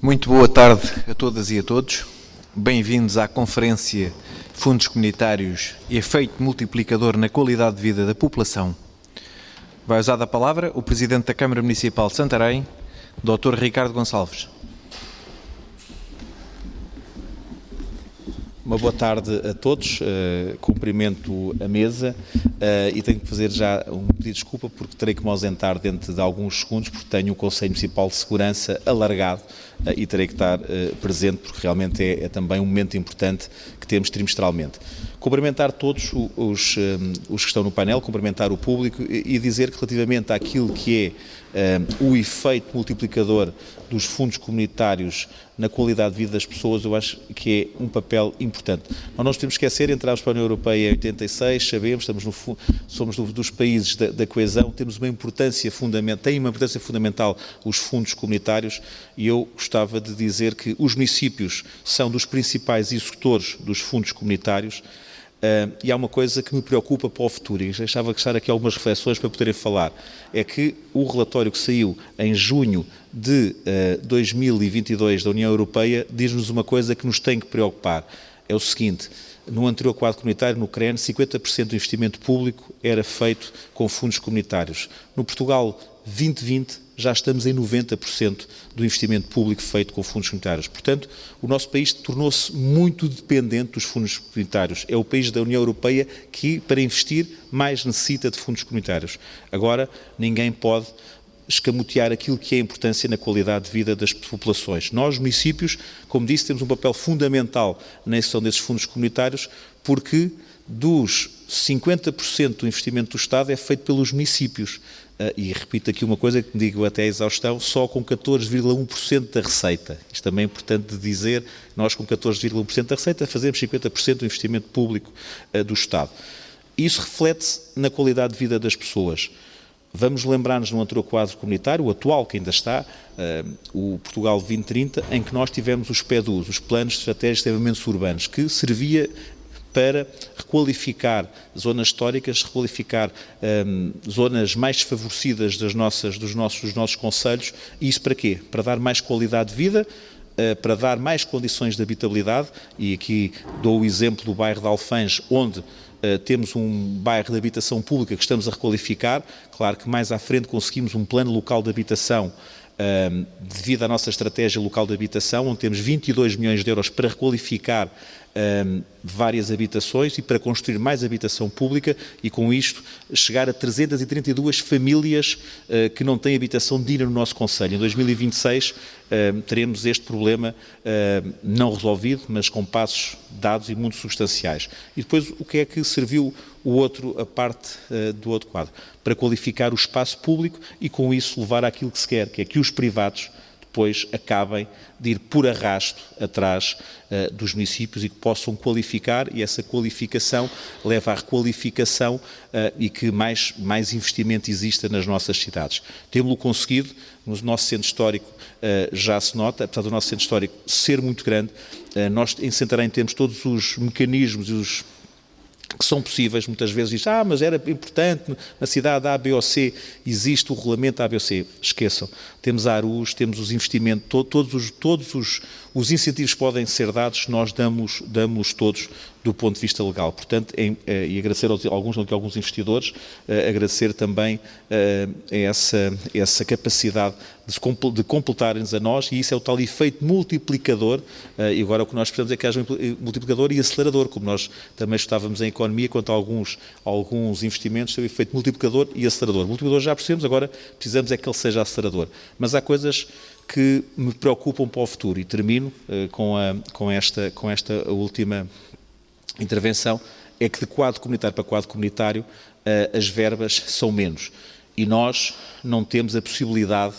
Muito boa tarde a todas e a todos. Bem-vindos à conferência Fundos Comunitários e Efeito Multiplicador na Qualidade de Vida da População. Vai usar a palavra o Presidente da Câmara Municipal de Santarém, Dr. Ricardo Gonçalves. Uma boa tarde a todos, cumprimento a mesa e tenho que fazer já um pedido de desculpa porque terei que me ausentar dentro de alguns segundos porque tenho o Conselho Municipal de Segurança alargado e terei que estar presente porque realmente é também um momento importante que temos trimestralmente. Cumprimentar todos os que estão no painel, cumprimentar o público e dizer que relativamente àquilo que é o efeito multiplicador dos fundos comunitários na qualidade de vida das pessoas, eu acho que é um papel importante. Nós não nos temos que esquecer, entramos para a União Europeia em 86, sabemos, somos dos países da coesão, temos uma importância fundamental, tem uma importância fundamental os fundos comunitários e eu gostava de dizer que os municípios são dos principais executores dos fundos comunitários. E há uma coisa que me preocupa para o futuro, e deixava que estar aqui algumas reflexões para poderem falar, é que o relatório que saiu em junho de 2022 da União Europeia diz-nos uma coisa que nos tem que preocupar, é o seguinte: no anterior quadro comunitário, no CREN, 50% do investimento público era feito com fundos comunitários. No Portugal 2020 já estamos em 90% do investimento público feito com fundos comunitários. Portanto, o nosso país tornou-se muito dependente dos fundos comunitários. É o país da União Europeia que, para investir, mais necessita de fundos comunitários. Agora, ninguém pode escamotear aquilo que é a importância na qualidade de vida das populações. Nós, municípios, como disse, temos um papel fundamental na execução desses fundos comunitários, porque dos 50% do investimento do Estado é feito pelos municípios. E repito aqui uma coisa que digo até a exaustão, só com 14,1% da receita. Isto também é importante de dizer, nós com 14,1% da receita fazemos 50% do investimento público do Estado. Isso reflete-se na qualidade de vida das pessoas. Vamos lembrar-nos no anterior quadro comunitário, o atual que ainda está, o Portugal 2030, em que nós tivemos os PEDUs, os Planos de Estratégias de Desenvolvimento Urbanos, que servia para requalificar zonas históricas, requalificar zonas mais desfavorecidas dos nossos concelhos. E isso para quê? Para dar mais qualidade de vida, para dar mais condições de habitabilidade, e aqui dou o exemplo do bairro de Alfães, onde temos um bairro de habitação pública que estamos a requalificar. Claro que mais à frente conseguimos um plano local de habitação devido à nossa estratégia local de habitação, onde temos 22 milhões de euros para requalificar várias habitações e para construir mais habitação pública e com isto chegar a 332 famílias que não têm habitação digna no nosso concelho. Em 2026 teremos este problema não resolvido, mas com passos dados e muito substanciais. E depois o que é que serviu a parte do outro quadro? Para qualificar o espaço público e com isso levar àquilo que se quer, que é que os privados depois acabem de ir por arrasto atrás dos municípios e que possam qualificar, e essa qualificação leva à requalificação e que mais investimento exista nas nossas cidades. Temos-lo conseguido, no nosso centro histórico já se nota, apesar do nosso centro histórico ser muito grande, nós em Santarém temos todos os mecanismos e os que são possíveis. Muitas vezes diz, mas era importante na cidade A, B ou C, existe o regulamento A, B ou C. Esqueçam, temos a ARUs, temos os investimentos, todos os incentivos podem ser dados, nós damos todos do ponto de vista legal. Portanto, e agradecer a alguns investidores, agradecer também essa capacidade de completarem-nos a nós, e isso é o tal efeito multiplicador, e agora o que nós precisamos é que haja um multiplicador e acelerador, como nós também estávamos em economia, quanto a alguns investimentos, tem o efeito multiplicador e acelerador. O multiplicador já percebemos, agora precisamos é que ele seja acelerador. Mas há coisas que me preocupam para o futuro, e termino com esta última intervenção, é que de quadro comunitário para quadro comunitário as verbas são menos, e nós não temos a possibilidade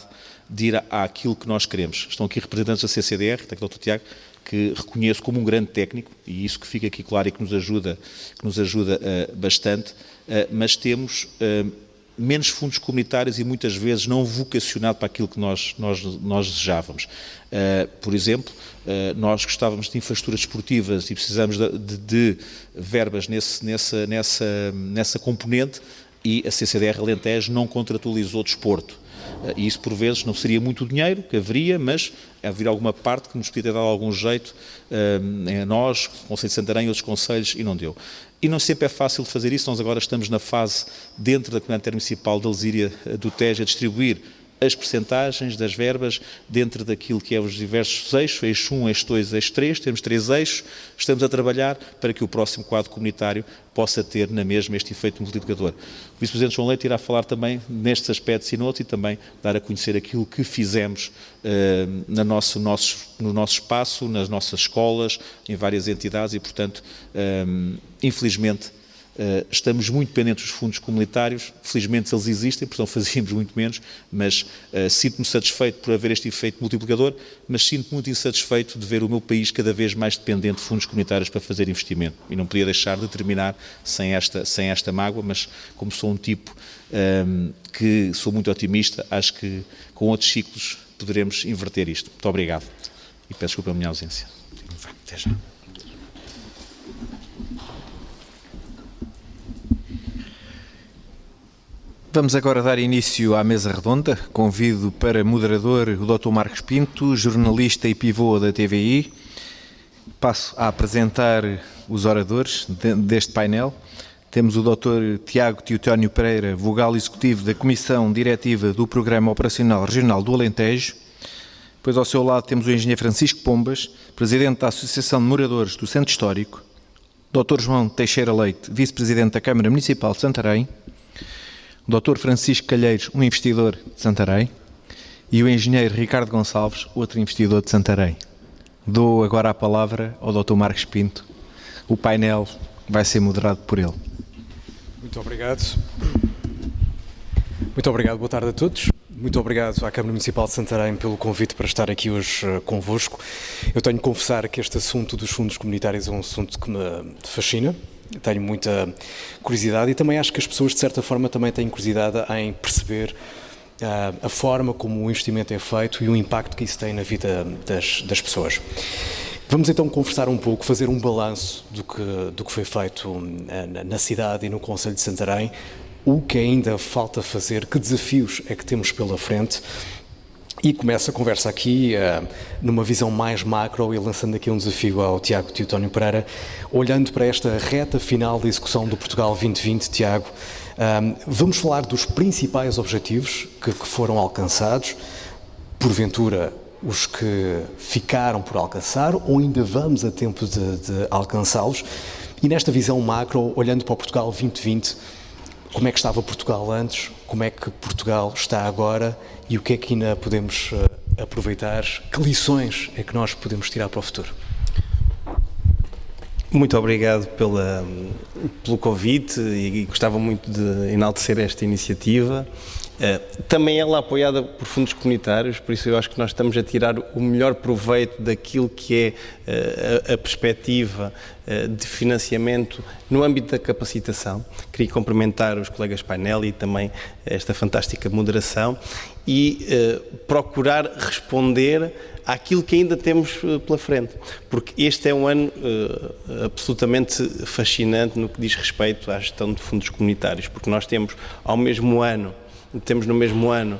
de ir àquilo que nós queremos. Estão aqui representantes da CCDR, está aqui o Dr. Tiago, que reconheço como um grande técnico, e isso que fica aqui claro e que nos ajuda bastante, mas temos menos fundos comunitários e muitas vezes não vocacionado para aquilo que nós desejávamos. Por exemplo, nós gostávamos de infraestruturas esportivas e precisamos de verbas nessa componente, e a CCDR Alentejo não contratualizou desporto. E isso, por vezes, não seria muito dinheiro que haveria, mas haveria alguma parte que nos podia ter dado algum jeito a nós, Conselho de Santarém e outros conselhos, e não deu. E não sempre é fácil de fazer isso. Nós agora estamos na fase, dentro da Comunidade Intermunicipal de Alzíria do Tejo, a distribuir as percentagens das verbas dentro daquilo que é os diversos eixos, eixo 1, eixo 2, eixo 3, temos 3 eixos, estamos a trabalhar para que o próximo quadro comunitário possa ter na mesma este efeito multiplicador. O Vice-Presidente João Leite irá falar também nestes aspectos e noutros e também dar a conhecer aquilo que fizemos no nosso espaço, nas nossas escolas, em várias entidades e, portanto, infelizmente, estamos muito dependentes dos fundos comunitários, felizmente eles existem, portanto fazíamos muito menos, mas sinto-me satisfeito por haver este efeito multiplicador, mas sinto-me muito insatisfeito de ver o meu país cada vez mais dependente de fundos comunitários para fazer investimento. E não podia deixar de terminar sem esta mágoa, mas como sou um tipo que sou muito otimista, acho que com outros ciclos poderemos inverter isto. Muito obrigado e peço desculpa pela minha ausência. Até já. Vamos agora dar início à mesa redonda. Convido para moderador o Dr. Marcos Pinto, jornalista e pivô da TVI. Passo a apresentar os oradores deste painel. Temos o Dr. Tiago Teotónio Pereira, vogal executivo da Comissão Diretiva do Programa Operacional Regional do Alentejo. Depois, ao seu lado, temos o engenheiro Francisco Pombas, presidente da Associação de Moradores do Centro Histórico. Dr. João Teixeira Leite, vice-presidente da Câmara Municipal de Santarém. O Dr. Francisco Calheiros, um investidor de Santarém, e o engenheiro Ricardo Gonçalves, outro investidor de Santarém. Dou agora a palavra ao Dr. Marcos Pinto. O painel vai ser moderado por ele. Muito obrigado. Muito obrigado, boa tarde a todos. Muito obrigado à Câmara Municipal de Santarém pelo convite para estar aqui hoje convosco. Eu tenho que confessar que este assunto dos fundos comunitários é um assunto que me fascina. Tenho muita curiosidade e também acho que as pessoas, de certa forma, também têm curiosidade em perceber a forma como o investimento é feito e o impacto que isso tem na vida das pessoas. Vamos então conversar um pouco, fazer um balanço do que foi feito na cidade e no Conselho de Santarém, o que ainda falta fazer, que desafios é que temos pela frente. E começo a conversa aqui numa visão mais macro e lançando aqui um desafio ao Tiago Teotónio Pereira, olhando para esta reta final da execução do Portugal 2020, Tiago, vamos falar dos principais objetivos que foram alcançados, porventura os que ficaram por alcançar ou ainda vamos a tempo de alcançá-los, e nesta visão macro, olhando para o Portugal 2020, como é que estava Portugal antes, como é que Portugal está agora e o que é que ainda podemos aproveitar, que lições é que nós podemos tirar para o futuro? Muito obrigado pelo convite e gostava muito de enaltecer esta iniciativa. Também ela apoiada por fundos comunitários, por isso eu acho que nós estamos a tirar o melhor proveito daquilo que é a perspectiva de financiamento no âmbito da capacitação. Queria cumprimentar os colegas painel e também esta fantástica moderação e procurar responder àquilo que ainda temos pela frente, porque este é um ano absolutamente fascinante no que diz respeito à gestão de fundos comunitários, porque nós temos no mesmo ano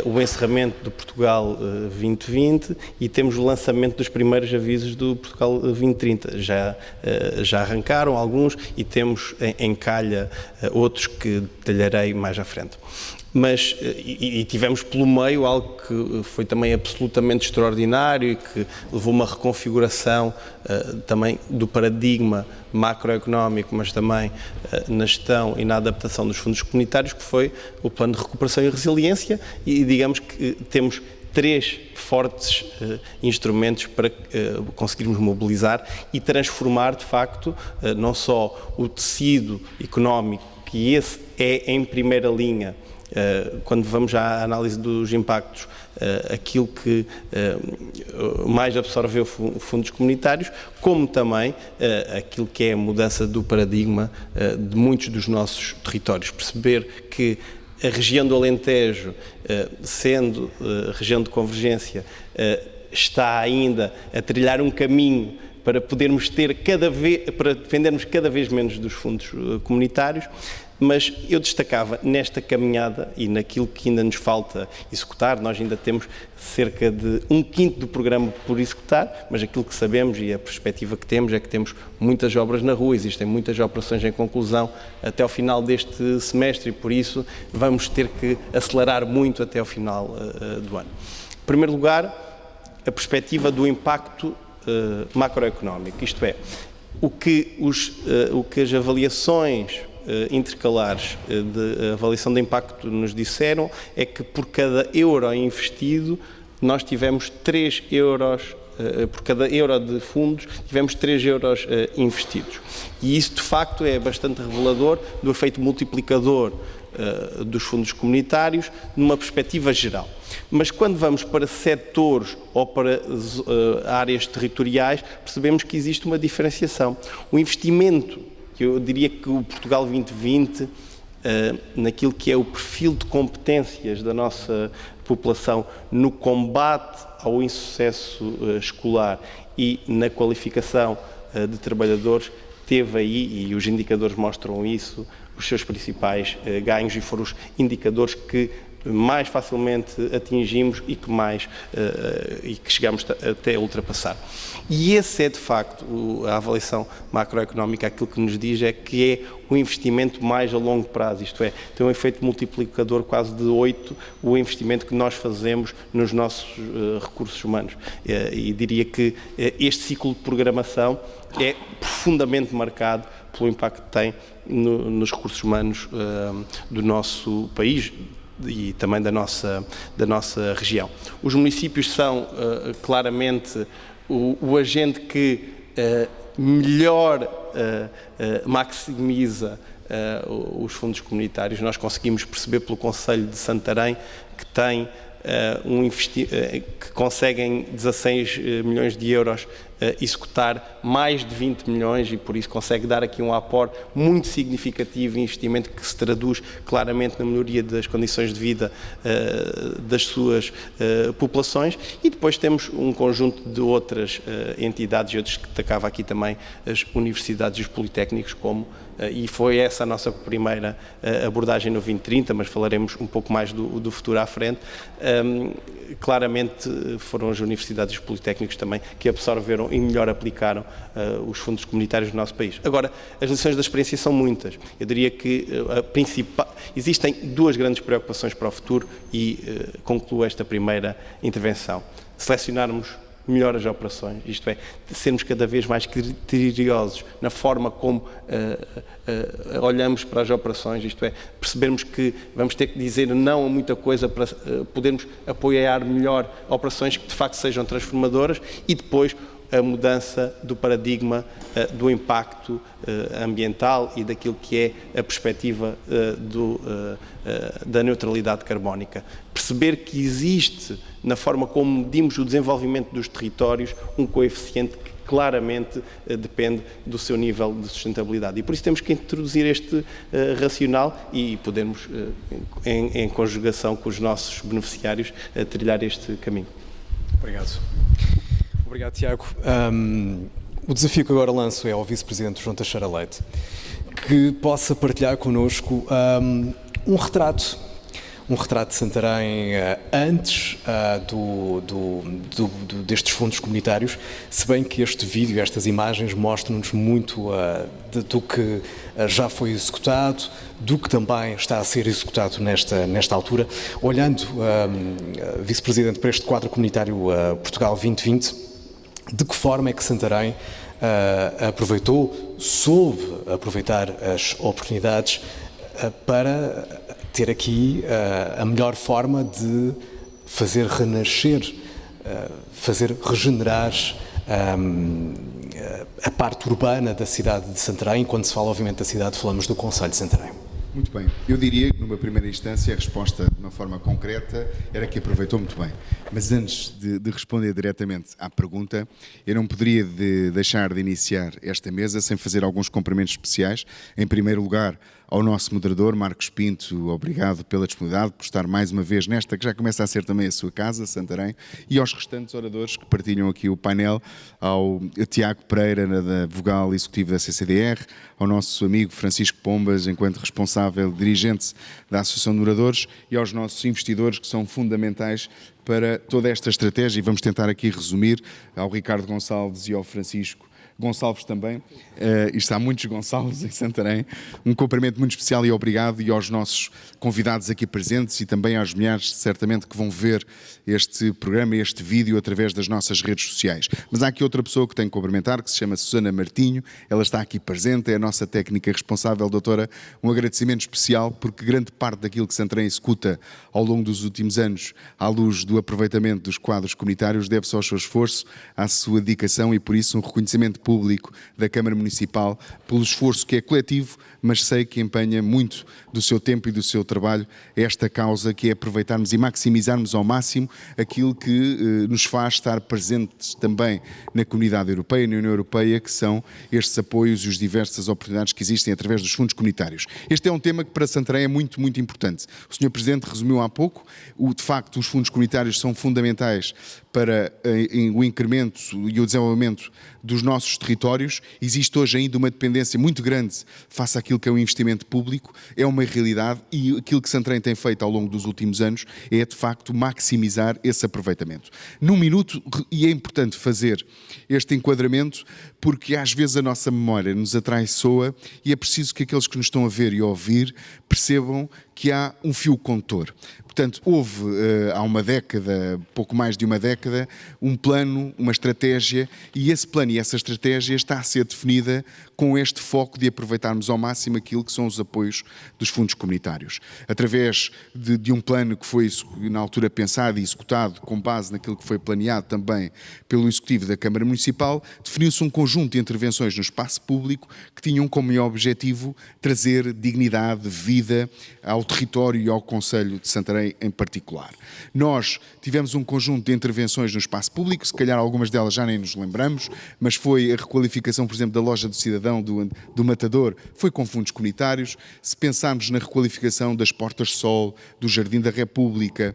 o encerramento do Portugal 2020 e temos o lançamento dos primeiros avisos do Portugal 2030. Já arrancaram alguns e temos em calha outros que detalharei mais à frente. Mas, e tivemos pelo meio algo que foi também absolutamente extraordinário e que levou uma reconfiguração também do paradigma macroeconómico, mas também na gestão e na adaptação dos fundos comunitários, que foi o Plano de Recuperação e Resiliência, e digamos que temos 3 fortes instrumentos para conseguirmos mobilizar e transformar, de facto, não só o tecido económico, que esse é em primeira linha, quando vamos à análise dos impactos, aquilo que mais absorveu fundos comunitários, como também aquilo que é a mudança do paradigma de muitos dos nossos territórios. Perceber que a região do Alentejo, sendo região de convergência, está ainda a trilhar um caminho para podermos ter para dependermos cada vez menos dos fundos comunitários. Mas eu destacava nesta caminhada e naquilo que ainda nos falta executar, nós ainda temos cerca de 1/5 do programa por executar, mas aquilo que sabemos e a perspectiva que temos é que temos muitas obras na rua, existem muitas operações em conclusão até ao final deste semestre e por isso vamos ter que acelerar muito até ao final do ano. Em primeiro lugar, a perspectiva do impacto macroeconómico, isto é, o que as avaliações intercalares de avaliação de impacto nos disseram é que por cada euro investido nós tivemos 3 euros, por cada euro de fundos tivemos 3 euros investidos. E isso de facto é bastante revelador do efeito multiplicador dos fundos comunitários numa perspectiva geral. Mas quando vamos para setores ou para áreas territoriais, percebemos que existe uma diferenciação. O investimento, que eu diria que o Portugal 2020, naquilo que é o perfil de competências da nossa população no combate ao insucesso escolar e na qualificação de trabalhadores, teve aí, e os indicadores mostram isso, os seus principais ganhos e foram os indicadores que mais facilmente atingimos e que chegamos até a ultrapassar. E esse é, de facto, a avaliação macroeconómica, aquilo que nos diz é que é o investimento mais a longo prazo, isto é, tem um efeito multiplicador quase de 8 o investimento que nós fazemos nos nossos recursos humanos. E diria que este ciclo de programação é profundamente marcado pelo impacto que tem nos recursos humanos do nosso país e também da nossa região. Os municípios são claramente o agente que melhor maximiza os fundos comunitários. Nós conseguimos perceber pelo Conselho de Santarém que tem que conseguem 16 milhões de euros executar mais de 20 milhões e por isso consegue dar aqui um aporte muito significativo em investimento que se traduz claramente na melhoria das condições de vida das suas populações. E depois temos um conjunto de outras entidades e outros que destacava aqui também as universidades e os politécnicos e foi essa a nossa primeira abordagem no 2030, mas falaremos um pouco mais do futuro à frente. Claramente foram as universidades e os politécnicos também que absorveram e melhor aplicaram os fundos comunitários do nosso país. Agora, as lições da experiência são muitas. Eu diria que existem duas grandes preocupações para o futuro e concluo esta primeira intervenção. Selecionarmos melhor as operações, isto é, sermos cada vez mais criteriosos na forma como olhamos para as operações, isto é, percebermos que vamos ter que dizer não a muita coisa para podermos apoiar melhor operações que de facto sejam transformadoras e depois a mudança do paradigma do impacto ambiental e daquilo que é a perspectiva da neutralidade carbónica. Perceber que existe, na forma como medimos o desenvolvimento dos territórios, um coeficiente que claramente depende do seu nível de sustentabilidade. E por isso temos que introduzir este racional e podermos, em conjugação com os nossos beneficiários, trilhar este caminho. Obrigado. Obrigado, Tiago. O desafio que agora lanço é ao Vice-Presidente João Teixeira Leite, que possa partilhar connosco um retrato de Santarém antes destes fundos comunitários, se bem que este vídeo, estas imagens mostram-nos muito do que já foi executado, do que também está a ser executado nesta altura. Olhando, Vice-Presidente, para este quadro comunitário Portugal 2020, de que forma é que Santarém soube aproveitar as oportunidades para ter aqui a melhor forma de fazer renascer, fazer regenerar a parte urbana da cidade de Santarém. Quando se fala, obviamente, da cidade, falamos do Concelho de Santarém. Muito bem. Eu diria que, numa primeira instância, a resposta, de uma forma concreta, era que aproveitou muito bem. Mas antes de responder diretamente à pergunta, eu não poderia deixar de iniciar esta mesa sem fazer alguns cumprimentos especiais. Em primeiro lugar, ao nosso moderador, Marcos Pinto, obrigado pela disponibilidade, por estar mais uma vez nesta, que já começa a ser também a sua casa, Santarém, e aos restantes oradores que partilham aqui o painel, ao Tiago Pereira, da vogal executivo da CCDR, ao nosso amigo Francisco Pombas, enquanto responsável, dirigente da Associação de Moradores, e aos nossos investidores que são fundamentais para toda esta estratégia, e vamos tentar aqui resumir, ao Ricardo Gonçalves e ao Francisco Gonçalves também, e está muitos Gonçalves em Santarém, um cumprimento muito especial e obrigado, e aos nossos convidados aqui presentes e também às milhares, certamente, que vão ver este programa, este vídeo, através das nossas redes sociais. Mas há aqui outra pessoa que tenho que cumprimentar, que se chama Susana Martinho, ela está aqui presente, é a nossa técnica responsável, doutora, um agradecimento especial, porque grande parte daquilo que Santarém executa ao longo dos últimos anos, à luz do aproveitamento dos quadros comunitários, deve-se ao seu esforço, à sua dedicação, e por isso um reconhecimento público da Câmara Municipal pelo esforço que é coletivo, mas sei que empenha muito do seu tempo e do seu trabalho esta causa, que é aproveitarmos e maximizarmos ao máximo aquilo que nos faz estar presentes também na comunidade europeia, na União Europeia, que são estes apoios e as diversas oportunidades que existem através dos fundos comunitários. Este é um tema que para Santarém é muito, muito importante. O Sr. Presidente resumiu há pouco, de facto os fundos comunitários são fundamentais para o incremento e o desenvolvimento dos nossos territórios. Existe hoje ainda uma dependência muito grande face àquilo que é o investimento público, é uma realidade, e aquilo que Santarém tem feito ao longo dos últimos anos é, de facto, maximizar esse aproveitamento. Num minuto, e é importante fazer este enquadramento, porque às vezes a nossa memória nos atraiçoa e é preciso que aqueles que nos estão a ver e a ouvir percebam que há um fio condutor. Portanto, houve há uma década, pouco mais de uma década, um plano, uma estratégia, e esse plano e essa estratégia está a ser definida com este foco de aproveitarmos ao máximo aquilo que são os apoios dos fundos comunitários. Através de um plano que foi na altura pensado e executado com base naquilo que foi planeado também pelo Executivo da Câmara Municipal, definiu-se um conjunto de intervenções no espaço público que tinham como objetivo trazer dignidade, vida ao território e ao Concelho de Santarém em particular. Nós tivemos um conjunto de intervenções no espaço público, se calhar algumas delas já nem nos lembramos, mas foi a requalificação, por exemplo, da Loja do Cidadão do Matador, foi com fundos comunitários. Se pensarmos na requalificação das Portas de Sol, do Jardim da República,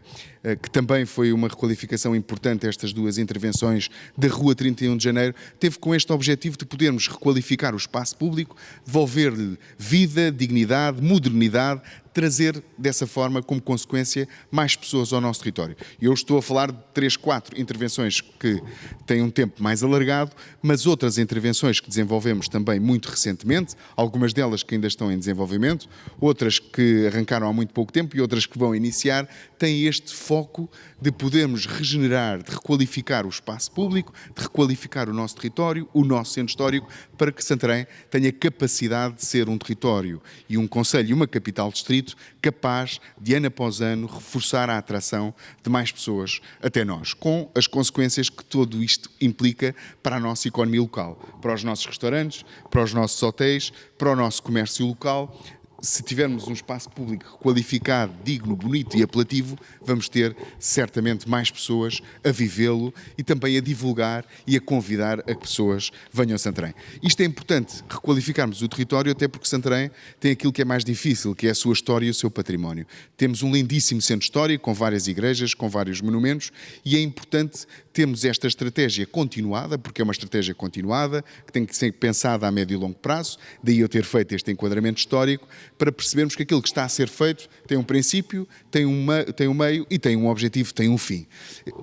que também foi uma requalificação importante, estas duas intervenções da Rua 31 de Janeiro, teve com este objetivo de podermos requalificar o espaço público, devolver-lhe vida, dignidade, modernidade, trazer dessa forma, como consequência, mais pessoas ao nosso território. Eu estou a falar de 3, 4 intervenções que têm um tempo mais alargado, mas outras intervenções que desenvolvemos também muito recentemente, algumas delas que ainda estão em desenvolvimento, outras que arrancaram há muito pouco tempo e outras que vão iniciar, têm este foco de podermos regenerar, de requalificar o espaço público, de requalificar o nosso território, o nosso centro histórico, para que Santarém tenha capacidade de ser um território e um concelho e uma capital distrito capaz de, ano após ano, reforçar a atração de mais pessoas até nós, com as consequências que tudo isto implica para a nossa economia local, para os nossos restaurantes, para os nossos hotéis, para o nosso comércio local. Se tivermos um espaço público qualificado, digno, bonito e apelativo, vamos ter certamente mais pessoas a vivê-lo e também a divulgar e a convidar a que pessoas venham a Santarém. Isto é importante, requalificarmos o território, até porque Santarém tem aquilo que é mais difícil, que é a sua história e o seu património. Temos um lindíssimo centro histórico, com várias igrejas, com vários monumentos, e é importante termos esta estratégia continuada, porque é uma estratégia continuada, que tem que ser pensada a médio e longo prazo, daí eu ter feito este enquadramento histórico, para percebermos que aquilo que está a ser feito tem um princípio, tem um meio e tem um objetivo, tem um fim.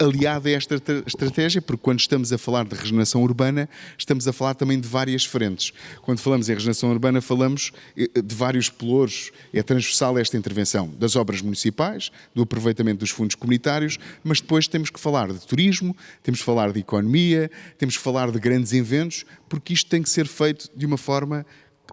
Aliado a esta estratégia, porque quando estamos a falar de regeneração urbana, estamos a falar também de várias frentes. Quando falamos em regeneração urbana, falamos de vários pelouros, é transversal esta intervenção das obras municipais, do aproveitamento dos fundos comunitários, mas depois temos que falar de turismo, temos que falar de economia, temos que falar de grandes eventos, porque isto tem que ser feito de uma forma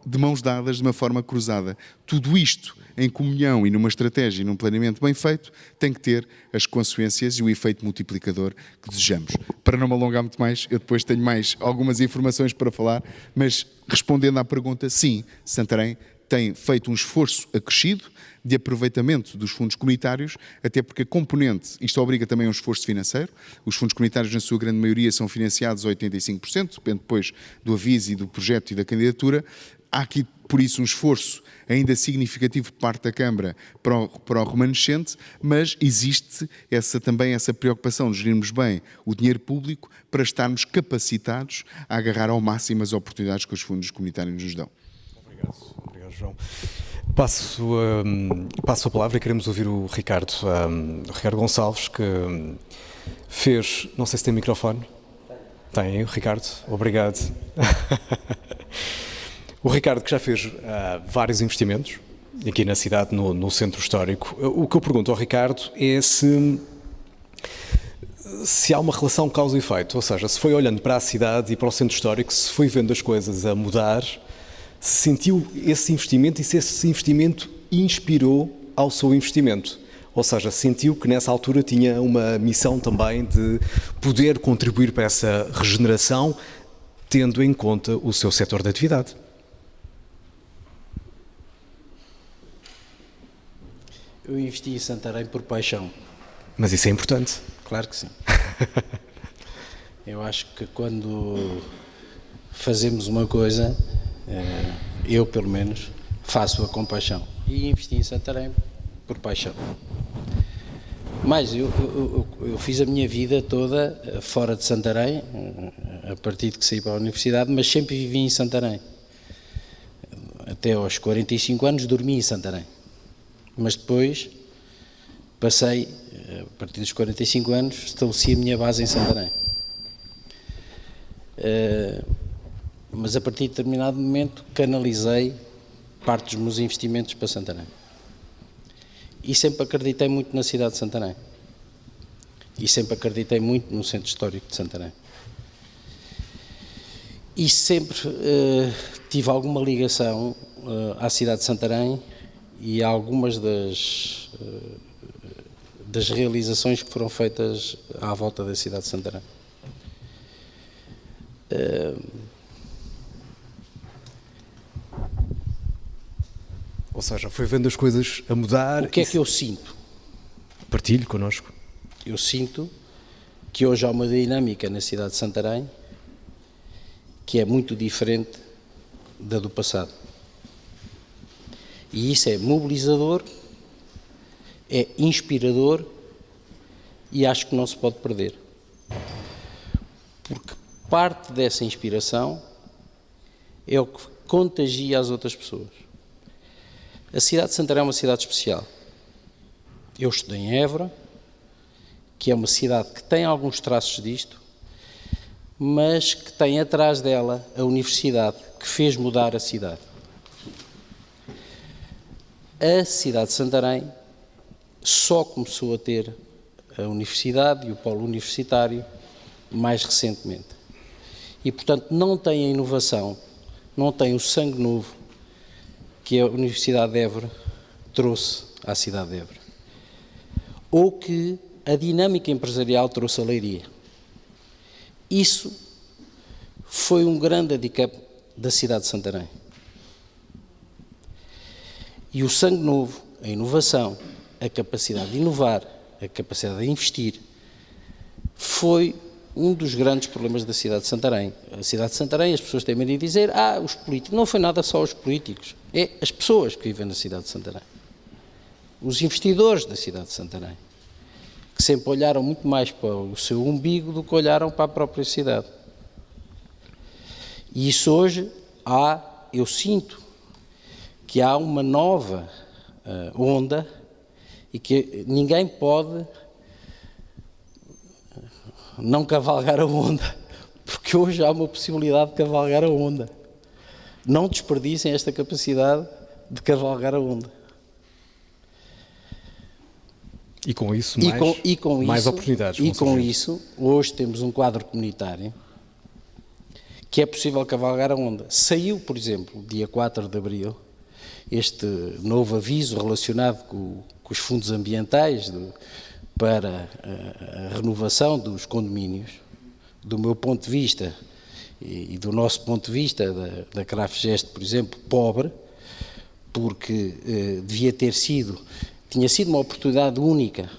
de mãos dadas, de uma forma cruzada. Tudo isto em comunhão e numa estratégia e num planeamento bem feito tem que ter as consequências e o efeito multiplicador que desejamos. Para não me alongar muito mais, eu depois tenho mais algumas informações para falar, mas respondendo à pergunta, sim, Santarém tem feito um esforço acrescido de aproveitamento dos fundos comunitários, até porque a componente, isto obriga também a um esforço financeiro, os fundos comunitários na sua grande maioria são financiados a 85%, depende depois do aviso e do projeto e da candidatura. Há aqui, por isso, um esforço ainda significativo por parte da Câmara para o remanescente, mas existe também essa preocupação de gerirmos bem o dinheiro público para estarmos capacitados a agarrar ao máximo as oportunidades que os fundos comunitários nos dão. Obrigado, João. Passo a palavra e queremos ouvir o Ricardo Gonçalves, que fez, não sei se tem microfone. Tem, Ricardo, obrigado. O Ricardo, que já fez vários investimentos aqui na cidade, no centro histórico. O que eu pergunto ao Ricardo é se há uma relação causa e efeito, ou seja, se foi olhando para a cidade e para o centro histórico, se foi vendo as coisas a mudar, se sentiu esse investimento e se esse investimento inspirou ao seu investimento. Ou seja, sentiu que nessa altura tinha uma missão também de poder contribuir para essa regeneração, tendo em conta o seu setor de atividade. Eu investi em Santarém por paixão. Mas isso é importante. Claro que sim. Eu acho que quando fazemos uma coisa, eu pelo menos, faço-a com paixão. E investi em Santarém por paixão. Mas eu fiz a minha vida toda fora de Santarém, a partir de que saí para a universidade, mas sempre vivi em Santarém. Até aos 45 anos dormi em Santarém. Mas depois passei, a partir dos 45 anos, estabeleci a minha base em Santarém. Mas a partir de determinado momento canalizei parte dos meus investimentos para Santarém. E sempre acreditei muito na cidade de Santarém. E sempre acreditei muito no centro histórico de Santarém. E sempre tive alguma ligação à cidade de Santarém e a algumas das realizações que foram feitas à volta da cidade de Santarém. Ou seja, foi vendo as coisas a mudar. O que é que eu sinto? Partilhe connosco. Eu sinto que hoje há uma dinâmica na cidade de Santarém que é muito diferente da do passado. E isso é mobilizador, é inspirador e acho que não se pode perder. Porque parte dessa inspiração é o que contagia as outras pessoas. A cidade de Santarém é uma cidade especial. Eu estudei em Évora, que é uma cidade que tem alguns traços disto, mas que tem atrás dela a universidade que fez mudar a cidade. A cidade de Santarém só começou a ter a universidade e o polo universitário mais recentemente. E, portanto, não tem a inovação, não tem o sangue novo que a Universidade de Évora trouxe à cidade de Évora. Ou que a dinâmica empresarial trouxe a Leiria. Isso foi um grande handicap da cidade de Santarém. E o sangue novo, a inovação, a capacidade de inovar, a capacidade de investir, foi um dos grandes problemas da cidade de Santarém. A cidade de Santarém, as pessoas têm medo de dizer, os políticos. Não foi nada só os políticos, é as pessoas que vivem na cidade de Santarém. Os investidores da cidade de Santarém, que sempre olharam muito mais para o seu umbigo do que olharam para a própria cidade. E isso hoje eu sinto que há uma nova onda e que ninguém pode não cavalgar a onda, porque hoje há uma possibilidade de cavalgar a onda. Não desperdicem esta capacidade de cavalgar a onda. E com isso, mais oportunidades. E com isso, hoje temos um quadro comunitário que é possível cavalgar a onda. Saiu, por exemplo, dia 4 de abril, este novo aviso relacionado com os fundos ambientais para a renovação dos condomínios. Do meu ponto de vista e do nosso ponto de vista, da Crafgest, por exemplo, pobre, porque tinha sido uma oportunidade única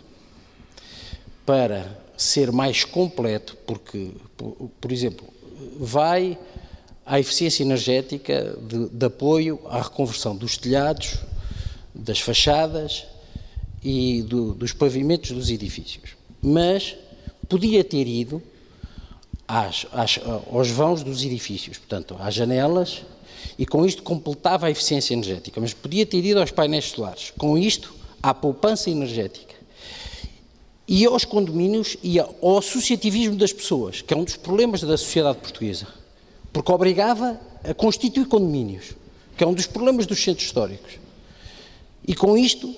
para ser mais completo, porque, por exemplo, vai à eficiência energética de apoio à reconversão dos telhados, das fachadas e dos pavimentos dos edifícios. Mas podia ter ido aos vãos dos edifícios, portanto, às janelas, e com isto completava a eficiência energética, mas podia ter ido aos painéis solares, com isto à poupança energética, e aos condomínios e ao associativismo das pessoas, que é um dos problemas da sociedade portuguesa, porque obrigava a constituir condomínios, que é um dos problemas dos centros históricos, e com isto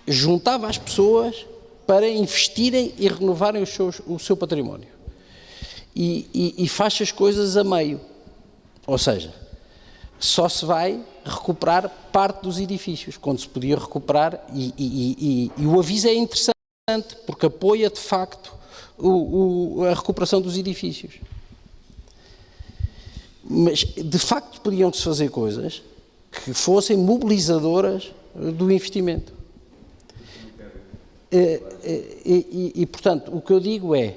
juntava as pessoas para investirem e renovarem o seu património. E faz as coisas a meio, ou seja, só se vai recuperar parte dos edifícios, quando se podia recuperar, e o aviso é interessante, porque apoia de facto a recuperação dos edifícios. Mas de facto podiam-se fazer coisas que fossem mobilizadoras do investimento. Portanto, o que eu digo é,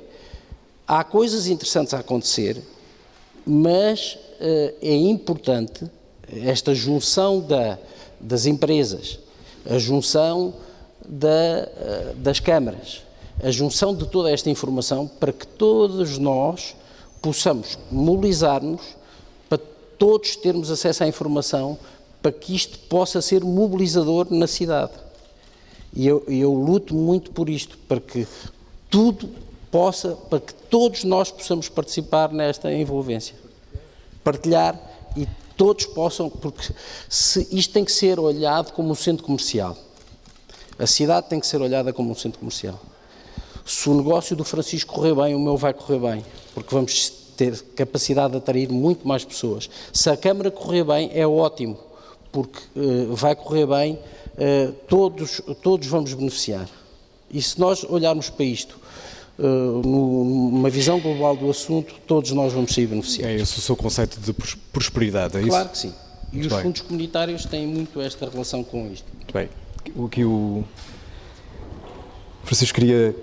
há coisas interessantes a acontecer, mas é importante esta junção das empresas, a junção das câmaras, a junção de toda esta informação para que todos nós possamos mobilizar-nos, para todos termos acesso à informação, para que isto possa ser mobilizador na cidade. E eu luto muito por isto, para que para que todos nós possamos participar nesta envolvência, partilhar e todos possam, porque isto tem que ser olhado como um centro comercial. A cidade tem que ser olhada como um centro comercial. Se o negócio do Francisco correr bem, o meu vai correr bem, porque vamos ter capacidade de atrair muito mais pessoas. Se a Câmara correr bem, é ótimo, porque vai correr bem, todos vamos beneficiar. E se nós olharmos para isto, numa visão global do assunto, todos nós vamos sair beneficiados. É esse o seu conceito de prosperidade, é isso? Claro que sim. E os fundos comunitários têm muito esta relação com isto. Muito bem. O Francisco queria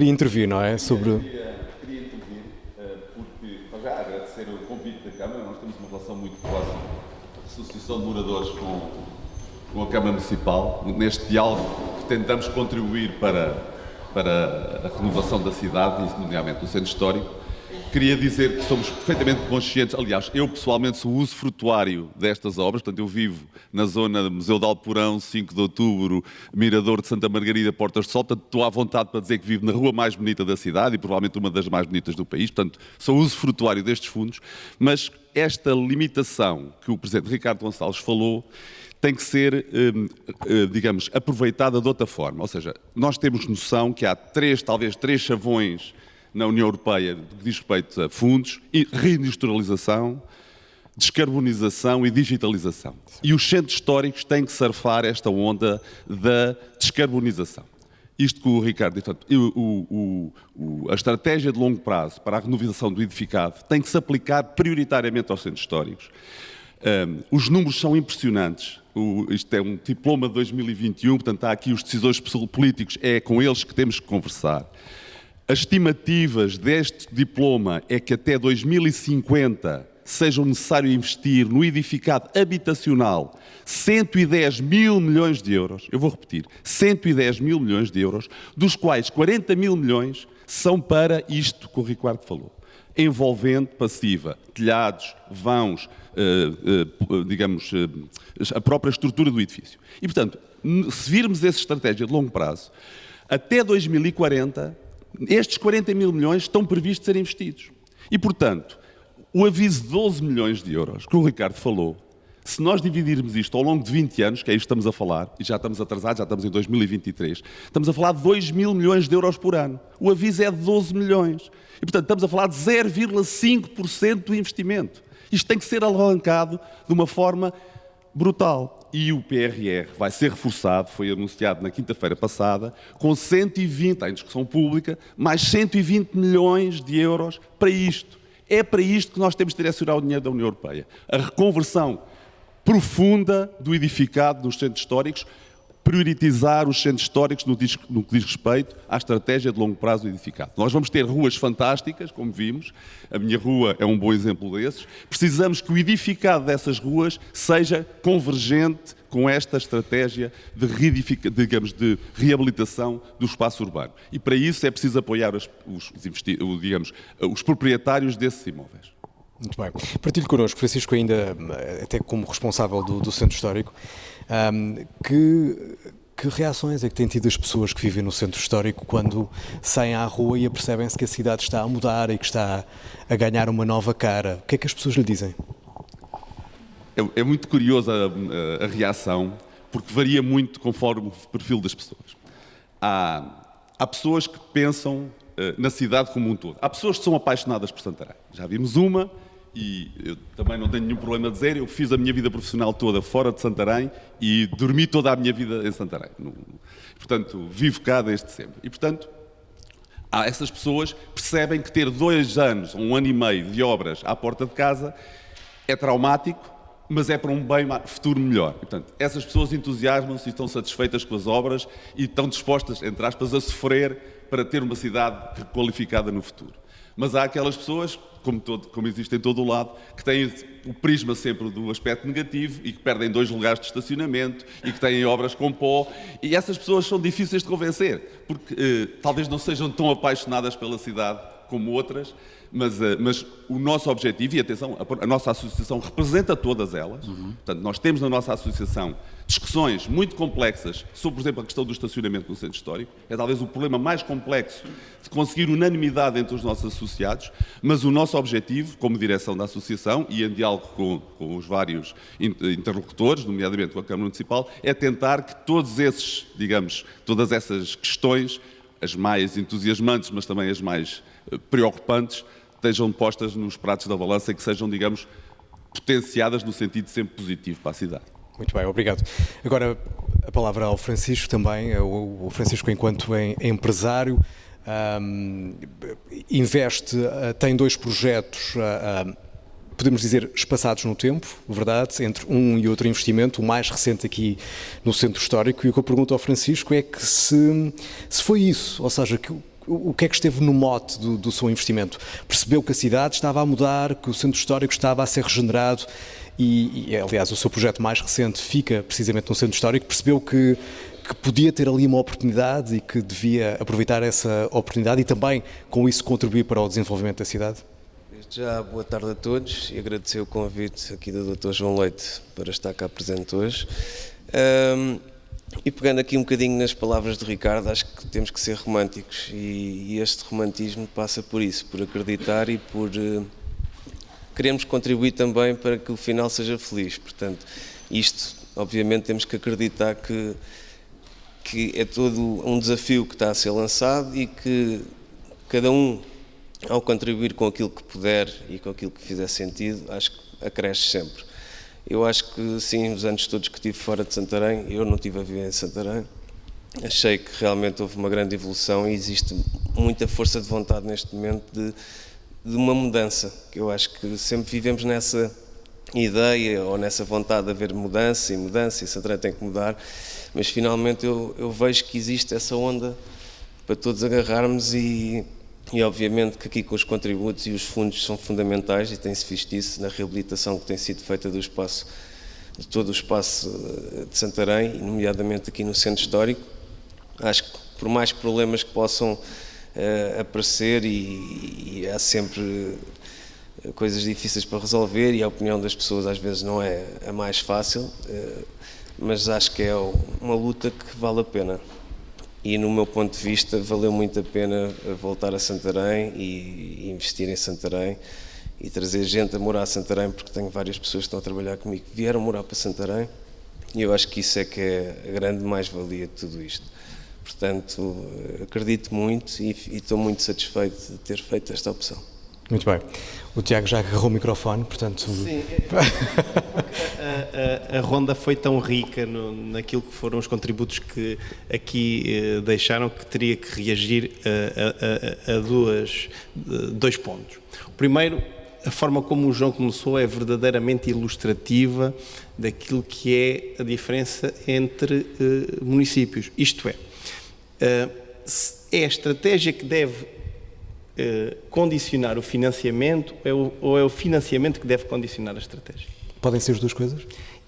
intervir, não é? Queria intervir, porque, para já, agradecer o convite da Câmara. Nós temos uma relação muito próxima, a Associação de Moradores com a Câmara Municipal, neste diálogo que tentamos contribuir para a renovação da cidade, e nomeadamente do centro histórico. Queria dizer que somos perfeitamente conscientes, aliás, eu pessoalmente sou usufrutuário destas obras, portanto eu vivo na zona do Museu de Alporão, 5 de Outubro, Mirador de Santa Margarida, Portas de Sol, portanto estou à vontade para dizer que vivo na rua mais bonita da cidade e provavelmente uma das mais bonitas do país, portanto sou usufrutuário destes fundos, mas esta limitação que o Presidente Ricardo Gonçalves falou tem que ser, digamos, aproveitada de outra forma, ou seja, nós temos noção que há talvez três chavões na União Europeia, no que diz respeito a fundos, reindustrialização, descarbonização e digitalização. E os centros históricos têm que surfar esta onda da descarbonização. Isto que o Ricardo disse, a estratégia de longo prazo para a renovação do edificado tem que se aplicar prioritariamente aos centros históricos. Os números são impressionantes. Isto é um diploma de 2021, portanto há aqui os decisores políticos, é com eles que temos que conversar. As estimativas deste diploma é que até 2050 seja necessário investir no edificado habitacional 110 mil milhões de euros. Eu vou repetir, 110 mil milhões de euros, dos quais 40 mil milhões são para isto que o Ricardo falou. Envolvente passiva, telhados, vãos, digamos, a própria estrutura do edifício. E, portanto, se virmos essa estratégia de longo prazo, até 2040... estes 40 mil milhões estão previstos ser investidos. E, portanto, o aviso de 12 milhões de euros que o Ricardo falou, se nós dividirmos isto ao longo de 20 anos, que é isto que estamos a falar, e já estamos atrasados, já estamos em 2023, estamos a falar de 2 mil milhões de euros por ano. O aviso é de 12 milhões. E, portanto, estamos a falar de 0,5% do investimento. Isto tem que ser alavancado de uma forma brutal. E o PRR vai ser reforçado, foi anunciado na quinta-feira passada, com 120, está em discussão pública, mais 120 milhões de euros para isto. É para isto que nós temos de direcionar o dinheiro da União Europeia. A reconversão profunda do edificado nos centros históricos, prioritizar os centros históricos no que diz respeito à estratégia de longo prazo do edificado. Nós vamos ter ruas fantásticas, como vimos, a minha rua é um bom exemplo desses. Precisamos que o edificado dessas ruas seja convergente com esta estratégia de reabilitação do espaço urbano. E para isso é preciso apoiar os proprietários desses imóveis. Muito bem. Partilhe connosco, Francisco, ainda até como responsável do Centro Histórico, que reações é que têm tido as pessoas que vivem no Centro Histórico quando saem à rua e apercebem-se que a cidade está a mudar e que está a ganhar uma nova cara? O que é que as pessoas lhe dizem? É muito curiosa a reação, porque varia muito conforme o perfil das pessoas. Há pessoas que pensam na cidade como um todo. Há pessoas que são apaixonadas por Santarém. Já vimos uma, e eu também não tenho nenhum problema a dizer, eu fiz a minha vida profissional toda fora de Santarém e dormi toda a minha vida em Santarém. Portanto, vivo cá desde sempre. E, portanto, essas pessoas percebem que ter 2 anos, 1 ano e meio de obras à porta de casa é traumático, mas é para um bem futuro melhor. E, portanto, essas pessoas entusiasmam-se e estão satisfeitas com as obras e estão dispostas, entre aspas, a sofrer para ter uma cidade requalificada no futuro. Mas há aquelas pessoas, como existe em todo o lado, que têm o prisma sempre do aspecto negativo e que perdem 2 lugares de estacionamento e que têm obras com pó. E essas pessoas são difíceis de convencer, porque talvez não sejam tão apaixonadas pela cidade como outras, mas o nosso objetivo, e atenção, a nossa associação representa todas elas. Portanto, nós temos na nossa associação discussões muito complexas sobre, por exemplo, a questão do estacionamento no centro histórico. É talvez o problema mais complexo de conseguir unanimidade entre os nossos associados, mas o nosso objetivo, como direção da associação e em diálogo com os vários interlocutores, nomeadamente com a Câmara Municipal, é tentar que todas essas questões, as mais entusiasmantes, mas também as mais preocupantes, estejam postas nos pratos da balança e que sejam, digamos, potenciadas no sentido sempre positivo para a cidade. Muito bem, obrigado. Agora, a palavra ao Francisco também. O Francisco, enquanto empresário, investe, tem 2 projetos, podemos dizer, espaçados no tempo, verdade, entre um e outro investimento, o mais recente aqui no Centro Histórico. E o que eu pergunto ao Francisco é que se foi isso, ou seja, o que é que esteve no mote do seu investimento? Percebeu que a cidade estava a mudar, que o Centro Histórico estava a ser regenerado e aliás, o seu projeto mais recente fica precisamente no Centro Histórico. Percebeu que podia ter ali uma oportunidade e que devia aproveitar essa oportunidade e também, com isso, contribuir para o desenvolvimento da cidade? Desde já, boa tarde a todos e agradecer o convite aqui do Dr. João Leite para estar cá presente hoje. E pegando aqui um bocadinho nas palavras de Ricardo, acho que temos que ser românticos e este romantismo passa por isso, por acreditar e por queremos contribuir também para que o final seja feliz. Portanto, isto, obviamente, temos que acreditar que é todo um desafio que está a ser lançado e que cada um, ao contribuir com aquilo que puder e com aquilo que fizer sentido, acho que acresce sempre. Eu acho que, sim, os anos todos que estive fora de Santarém, eu não estive a viver em Santarém, achei que realmente houve uma grande evolução e existe muita força de vontade neste momento de uma mudança. Eu acho que sempre vivemos nessa ideia ou nessa vontade de haver mudança e Santarém tem que mudar, mas finalmente eu vejo que existe essa onda para todos agarrarmos e obviamente que aqui com os contributos e os fundos são fundamentais e tem-se visto isso na reabilitação que tem sido feita de todo o espaço de Santarém, nomeadamente aqui no Centro Histórico. Acho que por mais problemas que possam aparecer e há sempre coisas difíceis para resolver e a opinião das pessoas às vezes não é a mais fácil, mas acho que é uma luta que vale a pena. E no meu ponto de vista valeu muito a pena voltar a Santarém e investir em Santarém e trazer gente a morar a Santarém, porque tenho várias pessoas que estão a trabalhar comigo que vieram morar para Santarém e eu acho que isso é que é a grande mais-valia de tudo isto. Portanto, acredito muito e estou muito satisfeito de ter feito esta opção. Muito bem. O Tiago já agarrou o microfone, portanto... Sim, a ronda foi tão rica naquilo que foram os contributos que aqui deixaram que teria que reagir a 2 pontos. O primeiro a forma como o João começou é verdadeiramente ilustrativa daquilo que é a diferença entre municípios. Isto é a estratégia que deve condicionar o financiamento ou é o financiamento que deve condicionar a estratégia? Podem ser as duas coisas?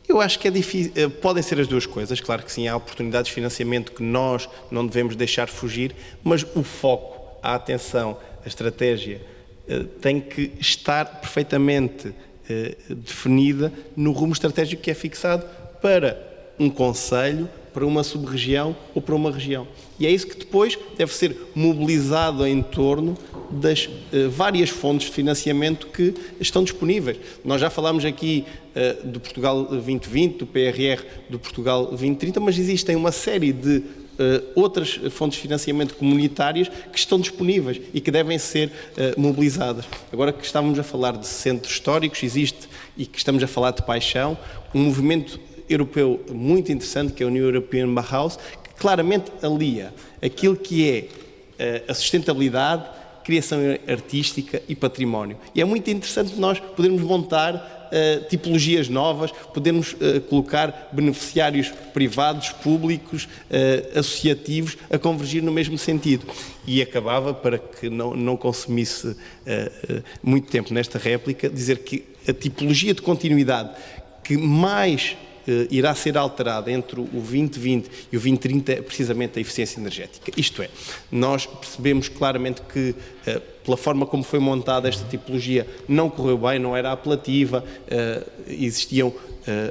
Eu acho que é difícil, podem ser as duas coisas, claro que sim, há oportunidades de financiamento que nós não devemos deixar fugir, mas o foco, a atenção, a estratégia tem que estar perfeitamente definida no rumo estratégico que é fixado para um concelho, para uma sub-região ou para uma região. E é isso que depois deve ser mobilizado em torno das várias fontes de financiamento que estão disponíveis. Nós já falámos aqui do Portugal 2020, do PRR, do Portugal 2030, mas existem uma série de outras fontes de financiamento comunitárias que estão disponíveis e que devem ser mobilizadas. Agora que estávamos a falar de centros históricos, existe, e que estamos a falar de paixão, um movimento europeu muito interessante, que é o New European Bauhaus, que claramente alia aquilo que é a sustentabilidade, criação artística e património. E é muito interessante nós podermos montar tipologias novas, podermos colocar beneficiários privados, públicos, associativos, a convergir no mesmo sentido. E acabava, para que não consumisse muito tempo nesta réplica, dizer que a tipologia de continuidade que mais irá ser alterada entre o 2020 e o 2030 é precisamente a eficiência energética. Isto é, nós percebemos claramente que pela forma como foi montada esta tipologia não correu bem, não era apelativa, existiam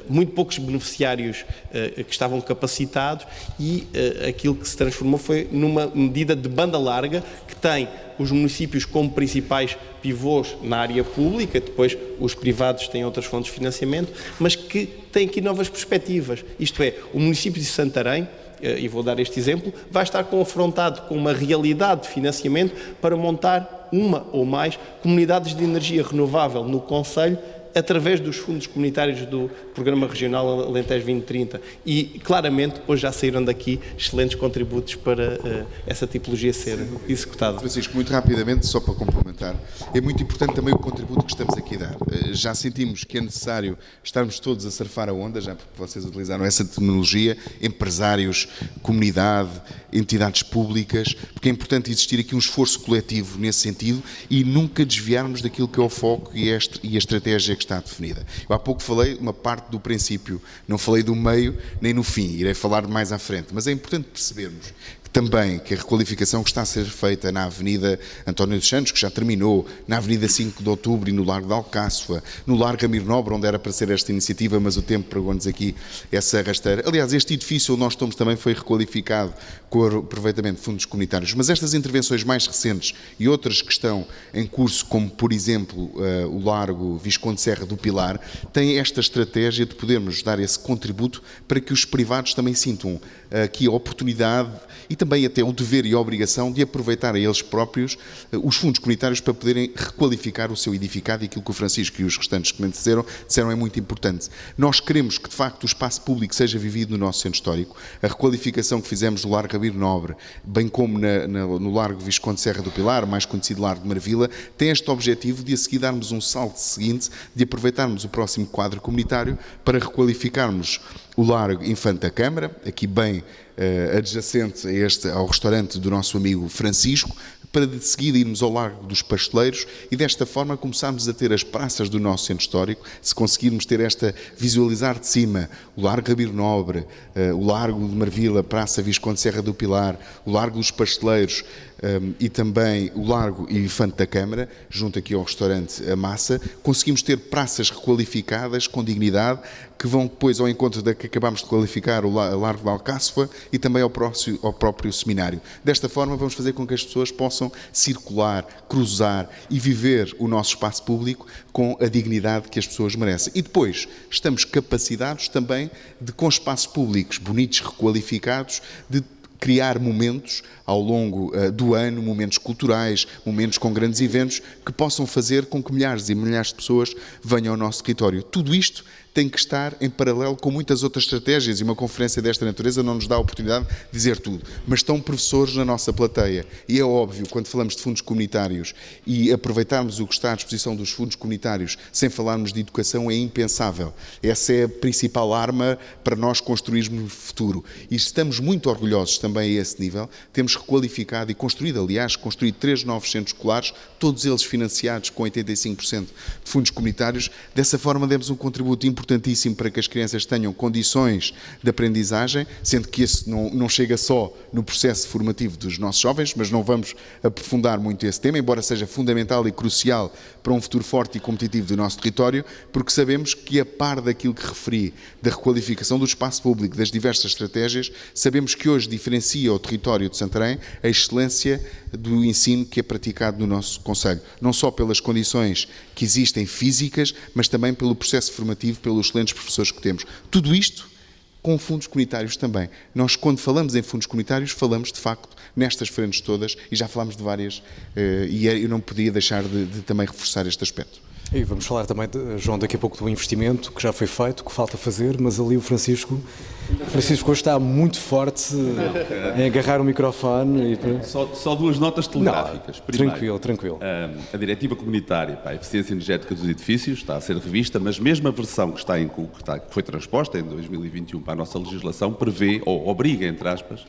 muito poucos beneficiários que estavam capacitados e aquilo que se transformou foi numa medida de banda larga que tem os municípios como principais pivôs na área pública, depois os privados têm outras fontes de financiamento, mas que tem aqui novas perspectivas. Isto é, o município de Santarém, e vou dar este exemplo, vai estar confrontado com uma realidade de financiamento para montar uma ou mais comunidades de energia renovável no concelho através dos fundos comunitários do Programa Regional Alentejo 2030 e claramente depois já saíram daqui excelentes contributos para essa tipologia ser executada. Francisco, muito rapidamente, só para complementar, é muito importante também o contributo que estamos aqui a dar. Já sentimos que é necessário estarmos todos a surfar a onda, já porque vocês utilizaram essa terminologia, empresários, comunidade, entidades públicas, porque é importante existir aqui um esforço coletivo nesse sentido e nunca desviarmos daquilo que é o foco e a estratégia que está definida. Eu há pouco falei uma parte do princípio, não falei do meio nem no fim, irei falar mais à frente, mas é importante percebermos também que a requalificação que está a ser feita na Avenida António dos Santos, que já terminou, na Avenida 5 de Outubro e no Largo de Alcáçova, no Largo Ramiro Nobre, onde era para ser esta iniciativa, mas o tempo pregou-nos aqui essa rasteira. Aliás, este edifício onde nós estamos também foi requalificado com aproveitamento de fundos comunitários, mas estas intervenções mais recentes e outras que estão em curso, como por exemplo o Largo Visconde Serra do Pilar, têm esta estratégia de podermos dar esse contributo para que os privados também sintam aqui a oportunidade e também até o dever e a obrigação de aproveitar a eles próprios os fundos comunitários para poderem requalificar o seu edificado, e aquilo que o Francisco e os restantes que me disseram é muito importante. Nós queremos que de facto o espaço público seja vivido no nosso centro histórico. A requalificação que fizemos no Largo Ramiro Nobre, bem como no Largo Visconde Serra do Pilar, mais conhecido Largo de Marvila, tem este objetivo de a seguir darmos um salto seguinte, de aproveitarmos o próximo quadro comunitário para requalificarmos o Largo Infante da Câmara, aqui bem adjacente ao restaurante do nosso amigo Francisco, para de seguida irmos ao Largo dos Pasteleiros e desta forma começarmos a ter as praças do nosso centro histórico, se conseguirmos ter visualizar de cima o Largo Ramiro Nobre, o Largo de Marvila, Praça Visconde Serra do Pilar, o Largo dos Pasteleiros e também o Largo Infante da Câmara, junto aqui ao restaurante A Massa, conseguimos ter praças requalificadas com dignidade, que vão depois ao encontro da que acabámos de qualificar, o Largo de Alcáçova, e também ao próprio seminário. Desta forma vamos fazer com que as pessoas possam circular, cruzar e viver o nosso espaço público com a dignidade que as pessoas merecem. E depois estamos capacitados também de, com espaços públicos bonitos, requalificados, de criar momentos ao longo do ano, momentos culturais, momentos com grandes eventos, que possam fazer com que milhares e milhares de pessoas venham ao nosso território. Tudo isto tem que estar em paralelo com muitas outras estratégias, e uma conferência desta natureza não nos dá a oportunidade de dizer tudo. Mas estão professores na nossa plateia, e é óbvio, quando falamos de fundos comunitários e aproveitarmos o que está à disposição dos fundos comunitários sem falarmos de educação, é impensável. Essa é a principal arma para nós construirmos o futuro. E estamos muito orgulhosos também a esse nível. Temos requalificado e construído 3 novos centros escolares, todos eles financiados com 85% de fundos comunitários. Dessa forma, demos um contributo importantíssimo para que as crianças tenham condições de aprendizagem, sendo que esse não chega só no processo formativo dos nossos jovens, mas não vamos aprofundar muito esse tema, embora seja fundamental e crucial para um futuro forte e competitivo do nosso território, porque sabemos que, a par daquilo que referi, da requalificação do espaço público, das diversas estratégias, sabemos que hoje diferencia o território de Santarém a excelência do ensino que é praticado no nosso concelho, não só pelas condições que existem físicas, mas também pelo processo formativo, pelos excelentes professores que temos. Tudo isto com fundos comunitários também. Nós, quando falamos em fundos comunitários, falamos, de facto, nestas frentes todas, e já falámos de várias, e eu não podia deixar de também reforçar este aspecto. E vamos falar também, João, daqui a pouco do investimento que já foi feito, que falta fazer, mas ali o Francisco hoje está muito forte em agarrar o microfone. Só duas notas telegráficas. Primeiro, tranquilo. A diretiva comunitária para a eficiência energética dos edifícios está a ser revista, mas mesmo a versão que foi transposta em 2021 para a nossa legislação prevê, ou obriga, entre aspas,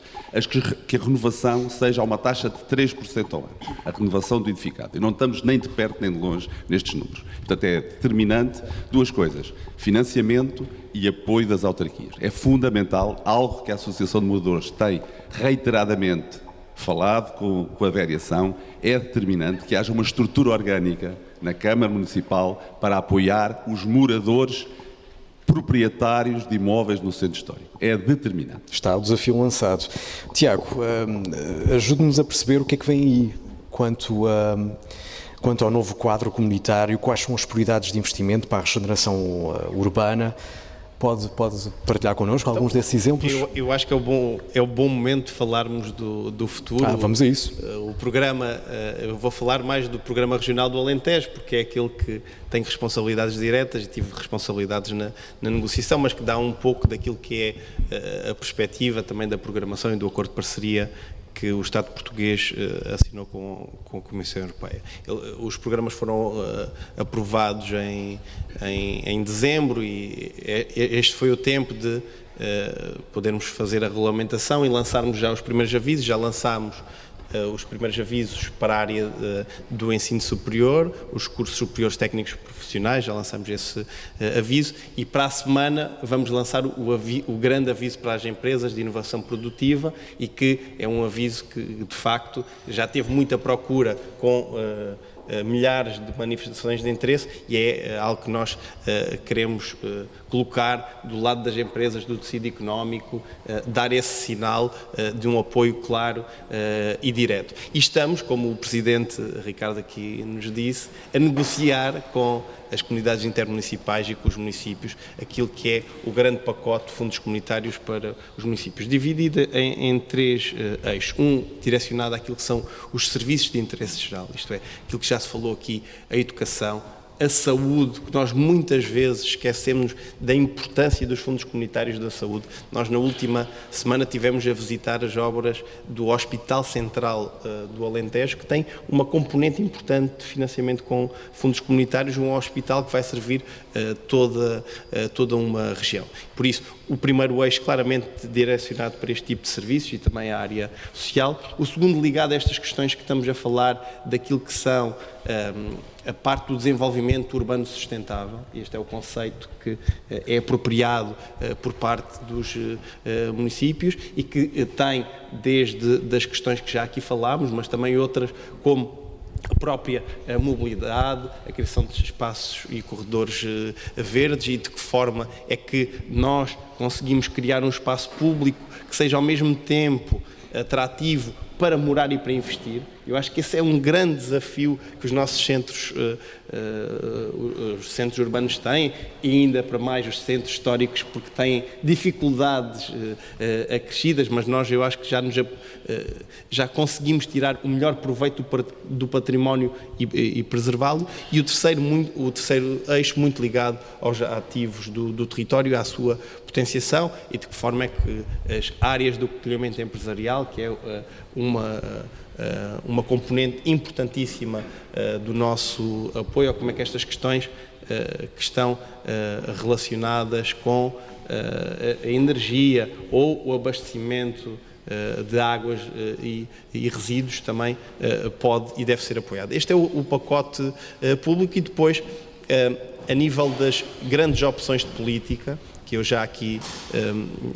que a renovação seja a uma taxa de 3% ao ano. A renovação do edificado. E não estamos nem de perto nem de longe nestes números. Portanto, é determinante duas coisas: financiamento e apoio das autarquias. É fundamental, algo que a Associação de Moradores tem reiteradamente falado com a variação, é determinante que haja uma estrutura orgânica na Câmara Municipal para apoiar os moradores proprietários de imóveis no centro histórico. É determinante. Está o desafio lançado. Tiago, ajude-nos a perceber o que é que vem aí quanto ao novo quadro comunitário, quais são as prioridades de investimento para a regeneração urbana. Pode partilhar connosco alguns desses exemplos? Eu acho que é o bom momento de falarmos do futuro. Vamos a isso. O programa, eu vou falar mais do Programa Regional do Alentejo, porque é aquele que tem responsabilidades diretas e tive responsabilidades na negociação, mas que dá um pouco daquilo que é a perspectiva também da programação e do acordo de parceria que o Estado português assinou com a Comissão Europeia. Os programas foram aprovados em dezembro e este foi o tempo de podermos fazer a regulamentação e lançarmos já os primeiros avisos. Já lançámos os primeiros avisos para a área do ensino superior, os cursos superiores técnicos profissionais, já lançamos esse aviso, e para a semana vamos lançar o grande aviso para as empresas de inovação produtiva, e que é um aviso que, de facto, já teve muita procura com milhares de manifestações de interesse, e é algo que nós queremos colocar do lado das empresas, do tecido económico, dar esse sinal de um apoio claro e direto. E estamos, como o Presidente Ricardo aqui nos disse, a negociar com as comunidades intermunicipais e com os municípios aquilo que é o grande pacote de fundos comunitários para os municípios, dividido em três eixos. Um direcionado àquilo que são os serviços de interesse geral, isto é, aquilo que já se falou aqui, a educação, a saúde, que nós muitas vezes esquecemos da importância dos fundos comunitários da saúde. Nós, na última semana, tivemos a visitar as obras do Hospital Central do Alentejo, que tem uma componente importante de financiamento com fundos comunitários, um hospital que vai servir toda uma região. Por isso, o primeiro eixo claramente direcionado para este tipo de serviços e também à área social. O segundo ligado a estas questões que estamos a falar, daquilo que são a parte do desenvolvimento urbano sustentável. Este é o conceito que é apropriado por parte dos municípios e que tem desde das questões que já aqui falámos, mas também outras como a própria mobilidade, a criação de espaços e corredores verdes, e de que forma é que nós conseguimos criar um espaço público que seja ao mesmo tempo atrativo para morar e para investir. Eu acho que esse é um grande desafio que os nossos centros, os centros urbanos têm, e ainda para mais os centros históricos, porque têm dificuldades acrescidas, mas nós, eu acho que já conseguimos tirar o melhor proveito do património e preservá-lo. E o terceiro eixo, muito ligado aos ativos do território, à sua potenciação, e de que forma é que as áreas do acolhimento empresarial, que é uma componente importantíssima do nosso apoio, ou como é que estas questões que estão relacionadas com a energia ou o abastecimento de águas e resíduos também pode e deve ser apoiado. Este é o pacote público. E depois, a nível das grandes opções de política, que eu já aqui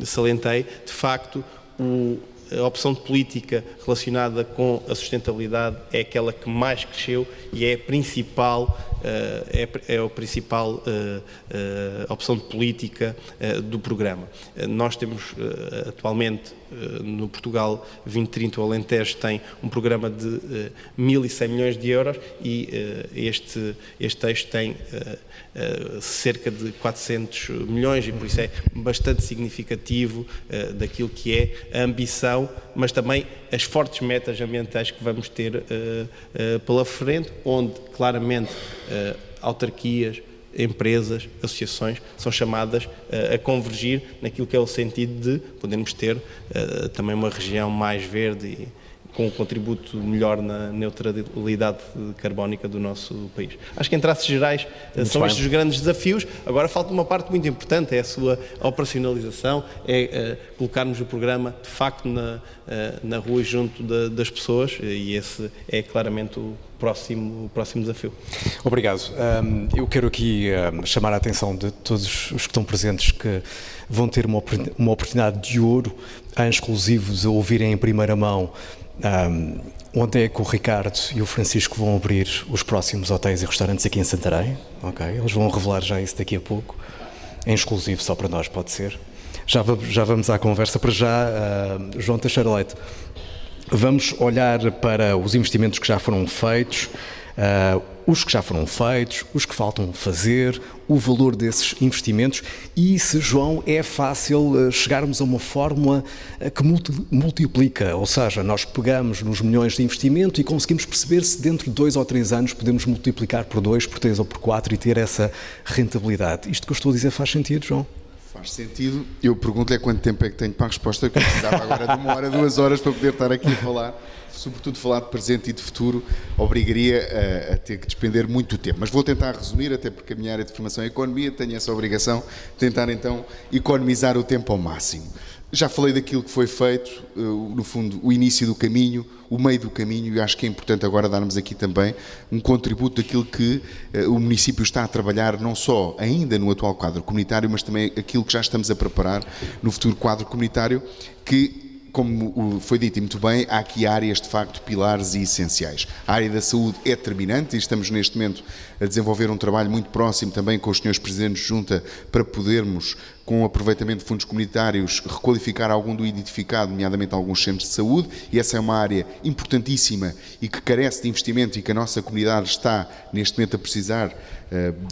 salientei, de facto, a opção de política relacionada com a sustentabilidade é aquela que mais cresceu e é a principal opção de política do programa. Nós temos atualmente no Portugal 2030, o Alentejo tem um programa de 1.100 milhões de euros e este eixo tem cerca de 400 milhões e por isso é bastante significativo daquilo que é a ambição, mas também as fortes metas ambientais que vamos ter pela frente, onde claramente autarquias, empresas, associações são chamadas a convergir naquilo que é o sentido de podermos ter também uma região mais verde e com um contributo melhor na neutralidade carbónica do nosso país. Acho que em traços gerais são estes os grandes desafios. Agora falta uma parte muito importante, é a sua operacionalização, é colocarmos o programa de facto na rua e junto das pessoas, e esse é claramente o próximo desafio. Obrigado. Eu quero aqui chamar a atenção de todos os que estão presentes, que vão ter uma oportunidade de ouro, em exclusivo, de ouvirem em primeira mão onde é que o Ricardo e o Francisco vão abrir os próximos hotéis e restaurantes aqui em Santarém. Okay? Eles vão revelar já isso daqui a pouco, em exclusivo só para nós, pode ser. Já vamos à conversa. Para já, João Teixeira Leite, vamos olhar para os investimentos que já foram feitos, os que já foram feitos, os que faltam fazer, o valor desses investimentos e se, João, é fácil chegarmos a uma fórmula que multiplica, ou seja, nós pegamos nos milhões de investimento e conseguimos perceber se dentro de 2 ou 3 anos podemos multiplicar por 2, por 3 ou por 4 e ter essa rentabilidade. Isto que eu estou a dizer faz sentido, João? Faz sentido. Eu pergunto-lhe quanto tempo é que tenho para a resposta, que eu precisava agora de 1 hora, 2 horas para poder estar aqui a falar. Sobretudo falar de presente e de futuro obrigaria a ter que despender muito tempo. Mas vou tentar resumir, até porque a minha área de formação é economia, tenho essa obrigação de tentar então economizar o tempo ao máximo. Já falei daquilo que foi feito, no fundo, o início do caminho, o meio do caminho, e acho que é importante agora darmos aqui também um contributo daquilo que o município está a trabalhar, não só ainda no atual quadro comunitário, mas também aquilo que já estamos a preparar no futuro quadro comunitário, que, como foi dito e muito bem, há aqui áreas de facto pilares e essenciais. A área da saúde é determinante e estamos neste momento a desenvolver um trabalho muito próximo também com os senhores presidentes de junta para podermos, com o aproveitamento de fundos comunitários, requalificar algum do edificado, nomeadamente alguns centros de saúde, e essa é uma área importantíssima e que carece de investimento e que a nossa comunidade está neste momento a precisar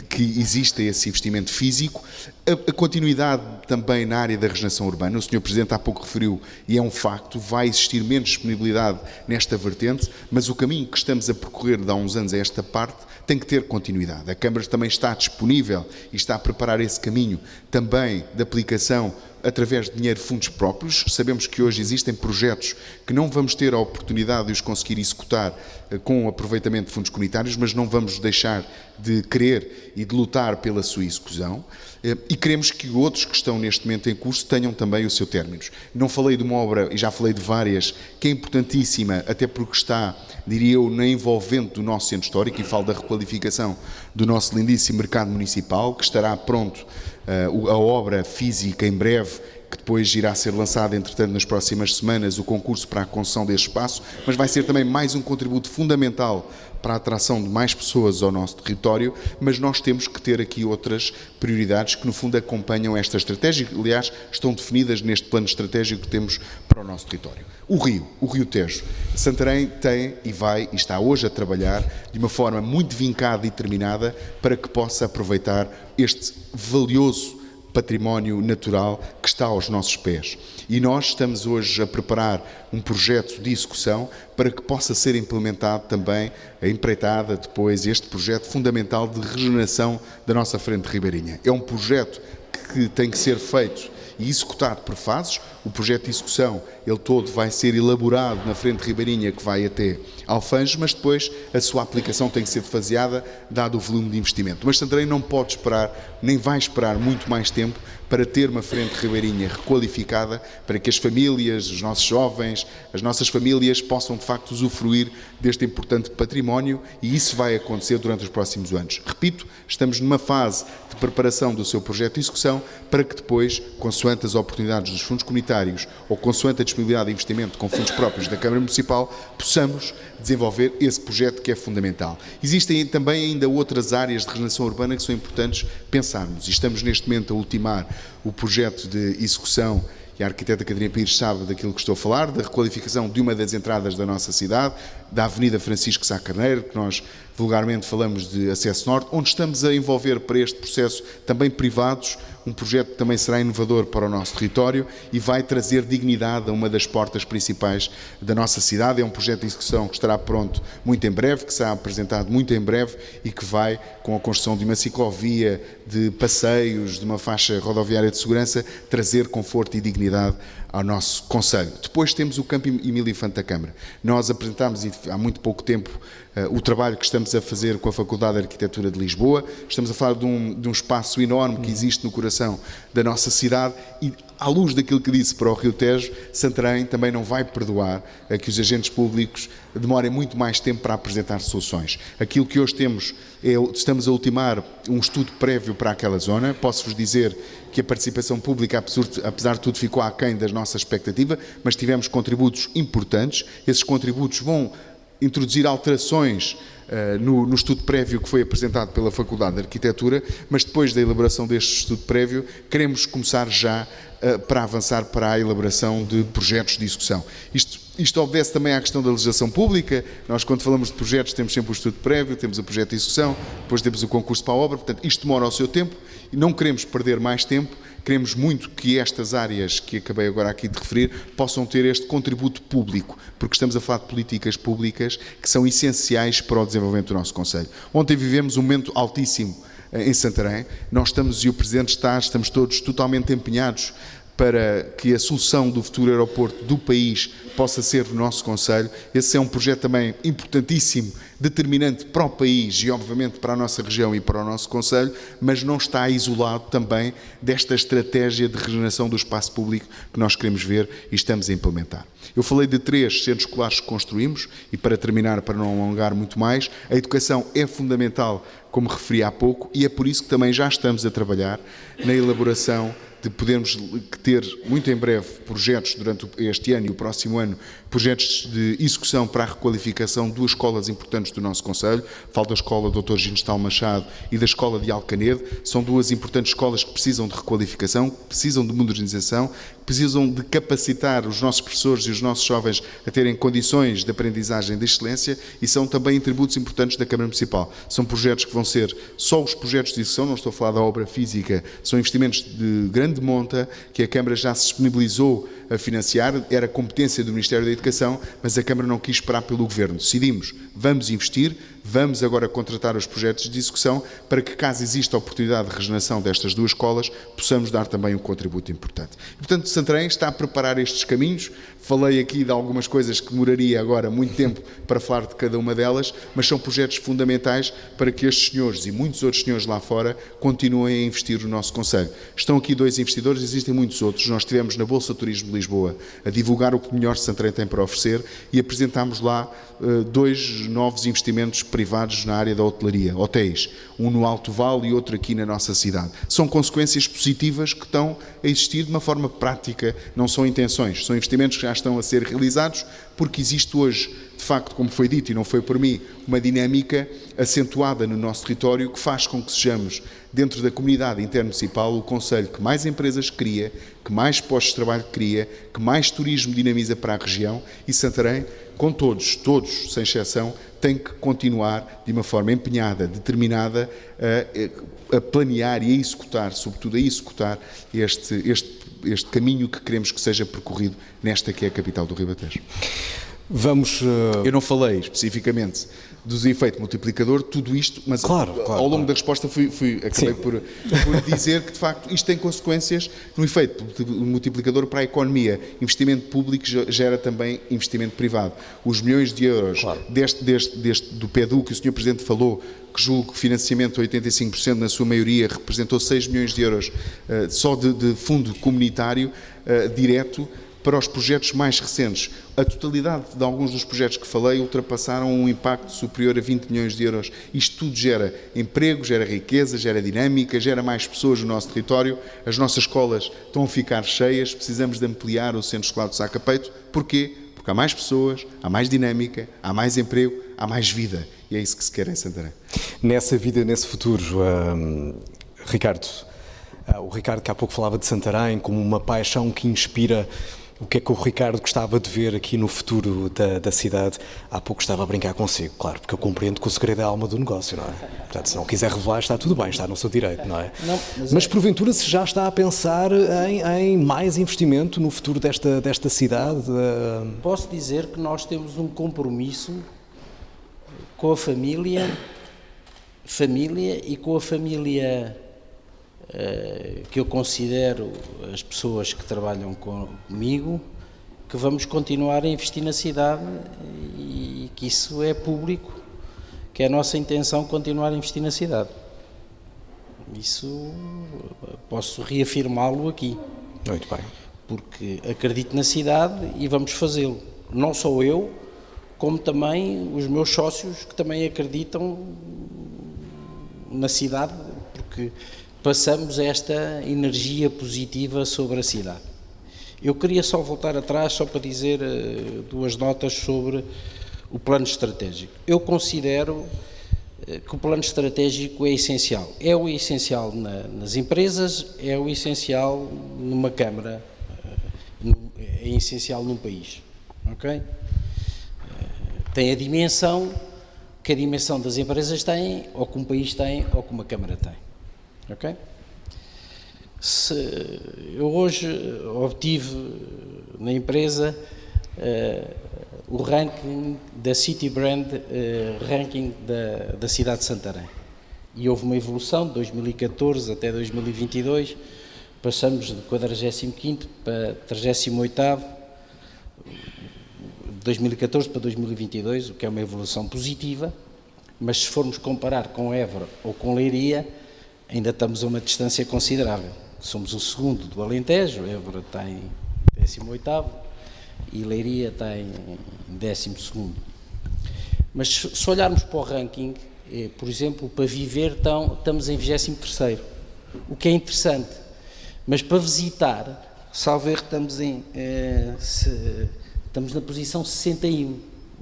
que exista esse investimento físico. A continuidade também na área da regeneração urbana, o Sr. Presidente há pouco referiu, e é um facto, vai existir menos disponibilidade nesta vertente, mas o caminho que estamos a percorrer de há uns anos a esta parte tem que ter continuidade. A Câmara também está disponível e está a preparar esse caminho também de aplicação através de dinheiro de fundos próprios. Sabemos que hoje existem projetos que não vamos ter a oportunidade de os conseguir executar com o aproveitamento de fundos comunitários, mas não vamos deixar de querer e de lutar pela sua execução. E queremos que outros que estão neste momento em curso tenham também o seu término. Não falei de uma obra, e já falei de várias, que é importantíssima, até porque está, diria eu, na envolvente do nosso centro histórico, e falo da requalificação do nosso lindíssimo mercado municipal, que estará pronto a obra física em breve, que depois irá ser lançado, entretanto, nas próximas semanas, o concurso para a concessão deste espaço, mas vai ser também mais um contributo fundamental para a atração de mais pessoas ao nosso território, mas nós temos que ter aqui outras prioridades que, no fundo, acompanham esta estratégia, que, aliás, estão definidas neste plano estratégico que temos para o nosso território. O Rio Tejo. Santarém tem e vai e está hoje a trabalhar de uma forma muito vincada e determinada para que possa aproveitar este valioso património natural que está aos nossos pés. E nós estamos hoje a preparar um projeto de execução para que possa ser implementado também a empreitada, depois este projeto fundamental de regeneração da nossa frente ribeirinha. É um projeto que tem que ser feito e executado por fases. O projeto de execução, ele todo vai ser elaborado na frente ribeirinha que vai até Alfange, mas depois a sua aplicação tem que ser faseada, dado o volume de investimento. Mas Santarém não pode esperar, nem vai esperar muito mais tempo para ter uma frente ribeirinha requalificada, para que as famílias, os nossos jovens, as nossas famílias possam de facto usufruir deste importante património, e isso vai acontecer durante os próximos anos. Repito, estamos numa fase de preparação do seu projeto de execução para que depois, consoante as oportunidades dos fundos comunitários ou consoante a disponibilidade de investimento com fundos próprios da Câmara Municipal, possamos desenvolver esse projeto que é fundamental. Existem também ainda outras áreas de regeneração urbana que são importantes pensarmos, e estamos neste momento a ultimar o projeto de execução, e a arquiteta Catarina Pires sabe daquilo que estou a falar, da requalificação de uma das entradas da nossa cidade, da Avenida Francisco Sá Carneiro, que nós vulgarmente falamos de acesso norte, onde estamos a envolver para este processo também privados, um projeto que também será inovador para o nosso território e vai trazer dignidade a uma das portas principais da nossa cidade. É um projeto de execução que estará pronto muito em breve, que será apresentado muito em breve e que vai, com a construção de uma ciclovia, de passeios, de uma faixa rodoviária de segurança, trazer conforto e dignidade ao nosso concelho. Depois temos o Campo Emílio Infante da Câmara. Nós apresentámos há muito pouco tempo o trabalho que estamos a fazer com a Faculdade de Arquitetura de Lisboa. Estamos a falar de um espaço enorme que existe no coração da nossa cidade e, à luz daquilo que disse para o Rio Tejo, Santarém também não vai perdoar a que os agentes públicos demorem muito mais tempo para apresentar soluções. Aquilo que hoje temos estamos a ultimar um estudo prévio para aquela zona. Posso-vos dizer que a participação pública, apesar de tudo, ficou aquém da nossa expectativa, mas tivemos contributos importantes. Esses contributos vão introduzir alterações no estudo prévio que foi apresentado pela Faculdade de Arquitetura, mas depois da elaboração deste estudo prévio, queremos começar já para avançar para a elaboração de projetos de execução. Isto obedece também à questão da legislação pública. Nós, quando falamos de projetos, temos sempre o estudo prévio, temos o projeto de execução, depois temos o concurso para a obra, portanto, isto demora o seu tempo e não queremos perder mais tempo. Queremos muito que estas áreas que acabei agora aqui de referir possam ter este contributo público, porque estamos a falar de políticas públicas que são essenciais para o desenvolvimento do nosso concelho. Ontem vivemos um momento altíssimo em Santarém. Nós estamos, e o Presidente estamos todos totalmente empenhados para que a solução do futuro aeroporto do país possa ser do nosso concelho. Esse é um projeto também importantíssimo, determinante para o país e, obviamente, para a nossa região e para o nosso concelho, mas não está isolado também desta estratégia de regeneração do espaço público que nós queremos ver e estamos a implementar. Eu falei de 3 centros escolares que construímos e, para terminar, para não alongar muito mais, a educação é fundamental, como referi há pouco, e é por isso que também já estamos a trabalhar na elaboração de podermos ter muito em breve projetos durante este ano e o próximo ano, projetos de execução para a requalificação de 2 escolas importantes do nosso concelho. Falo da Escola Dr. Ginestal Machado e da Escola de Alcanede. São 2 importantes escolas que precisam de requalificação, que precisam de modernização, que precisam de capacitar os nossos professores e os nossos jovens a terem condições de aprendizagem de excelência, e são também tributos importantes da Câmara Municipal. São projetos que vão ser só os projetos de execução, não estou a falar da obra física, são investimentos de grande monta que a Câmara já se disponibilizou a financiar. Era competência do Ministério da Educação, mas a Câmara não quis esperar pelo Governo. Decidimos, vamos investir, vamos agora contratar os projetos de execução para que, caso exista a oportunidade de regeneração destas 2 escolas, possamos dar também um contributo importante. E, portanto, Santarém está a preparar estes caminhos. Falei aqui de algumas coisas que demoraria agora muito tempo para falar de cada uma delas, mas são projetos fundamentais para que estes senhores e muitos outros senhores lá fora continuem a investir no nosso concelho. Estão aqui 2 investidores, existem muitos outros. Nós tivemos na Bolsa Turismo de Lisboa, a divulgar o que melhor Santarém tem para oferecer, e apresentámos lá 2 novos investimentos privados na área da hotelaria, hotéis, um no Alto Vale e outro aqui na nossa cidade. São consequências positivas que estão a existir de uma forma prática, não são intenções, são investimentos que já estão a ser realizados, porque existe hoje, de facto, como foi dito e não foi por mim, uma dinâmica acentuada no nosso território que faz com que sejamos, dentro da comunidade intermunicipal, o concelho que mais empresas cria, que mais postos de trabalho cria, que mais turismo dinamiza para a região, e Santarém, com todos, sem exceção, tem que continuar de uma forma empenhada, determinada, a planear e a executar, sobretudo a executar este caminho que queremos que seja percorrido nesta que é a capital do Ribatejo. Eu não falei especificamente dos efeitos multiplicador, tudo isto, mas ao longo da resposta acabei por dizer que, de facto, isto tem consequências no efeito multiplicador para a economia. Investimento público gera também investimento privado. Os milhões de euros do PEDU que o Sr. Presidente falou, que julgo que financiamento 85% na sua maioria representou 6 milhões de euros só de fundo comunitário direto, para os projetos mais recentes. A totalidade de alguns dos projetos que falei ultrapassaram um impacto superior a 20 milhões de euros. Isto tudo gera emprego, gera riqueza, gera dinâmica, gera mais pessoas no nosso território. As nossas escolas estão a ficar cheias, precisamos de ampliar o Centro Escolar do Sacapeito. Porquê? Porque há mais pessoas, há mais dinâmica, há mais emprego, há mais vida. E é isso que se quer em Santarém. Nessa vida, nesse futuro, Ricardo, o Ricardo que há pouco falava de Santarém como uma paixão que inspira. O que é que o Ricardo gostava de ver aqui no futuro da cidade? Há pouco estava a brincar consigo, claro, porque eu compreendo que o segredo é a alma do negócio, não é? Portanto, se não quiser revelar, está tudo bem, está no seu direito, não é? Não, mas porventura se já está a pensar em mais investimento no futuro desta cidade? Posso dizer que nós temos um compromisso com a família e com a família que eu considero as pessoas que trabalham comigo, que vamos continuar a investir na cidade e que isso é público, que é a nossa intenção continuar a investir na cidade. Isso posso reafirmá-lo aqui. Muito bem. Porque acredito na cidade e vamos fazê-lo. Não só eu, como também os meus sócios que também acreditam na cidade, porque passamos esta energia positiva sobre a cidade. Eu queria só voltar atrás, só para dizer 2 notas sobre o plano estratégico. Eu considero que o plano estratégico é essencial. É o essencial nas empresas, é o essencial numa Câmara, é essencial num país. Ok? Tem a dimensão que a dimensão das empresas tem, ou que um país tem, ou que uma Câmara tem. Ok? Eu hoje obtive na empresa o ranking da City Brand Ranking da cidade de Santarém. E houve uma evolução de 2014 até 2022, passamos de 45º para 38º, de 2014 para 2022, o que é uma evolução positiva, mas se formos comparar com Évora ou com Leiria, ainda estamos a uma distância considerável. Somos o segundo do Alentejo, Évora está em 18º e Leiria está em 12º. Mas se olharmos para o ranking, por exemplo, para viver estamos em 23º, o que é interessante. Mas para visitar, salvo erro, estamos na posição 61,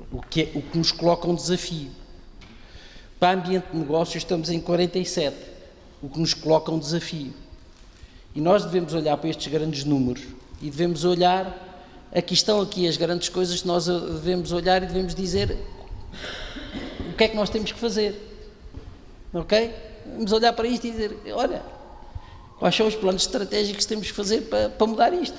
o que nos coloca um desafio. Para ambiente de negócios estamos em 47, o que nos coloca um desafio. E nós devemos olhar para estes grandes números e devemos olhar, aqui estão as grandes coisas que nós devemos olhar e devemos dizer o que é que nós temos que fazer. Ok? Vamos olhar para isto e dizer, olha, quais são os planos estratégicos que temos que fazer para mudar isto?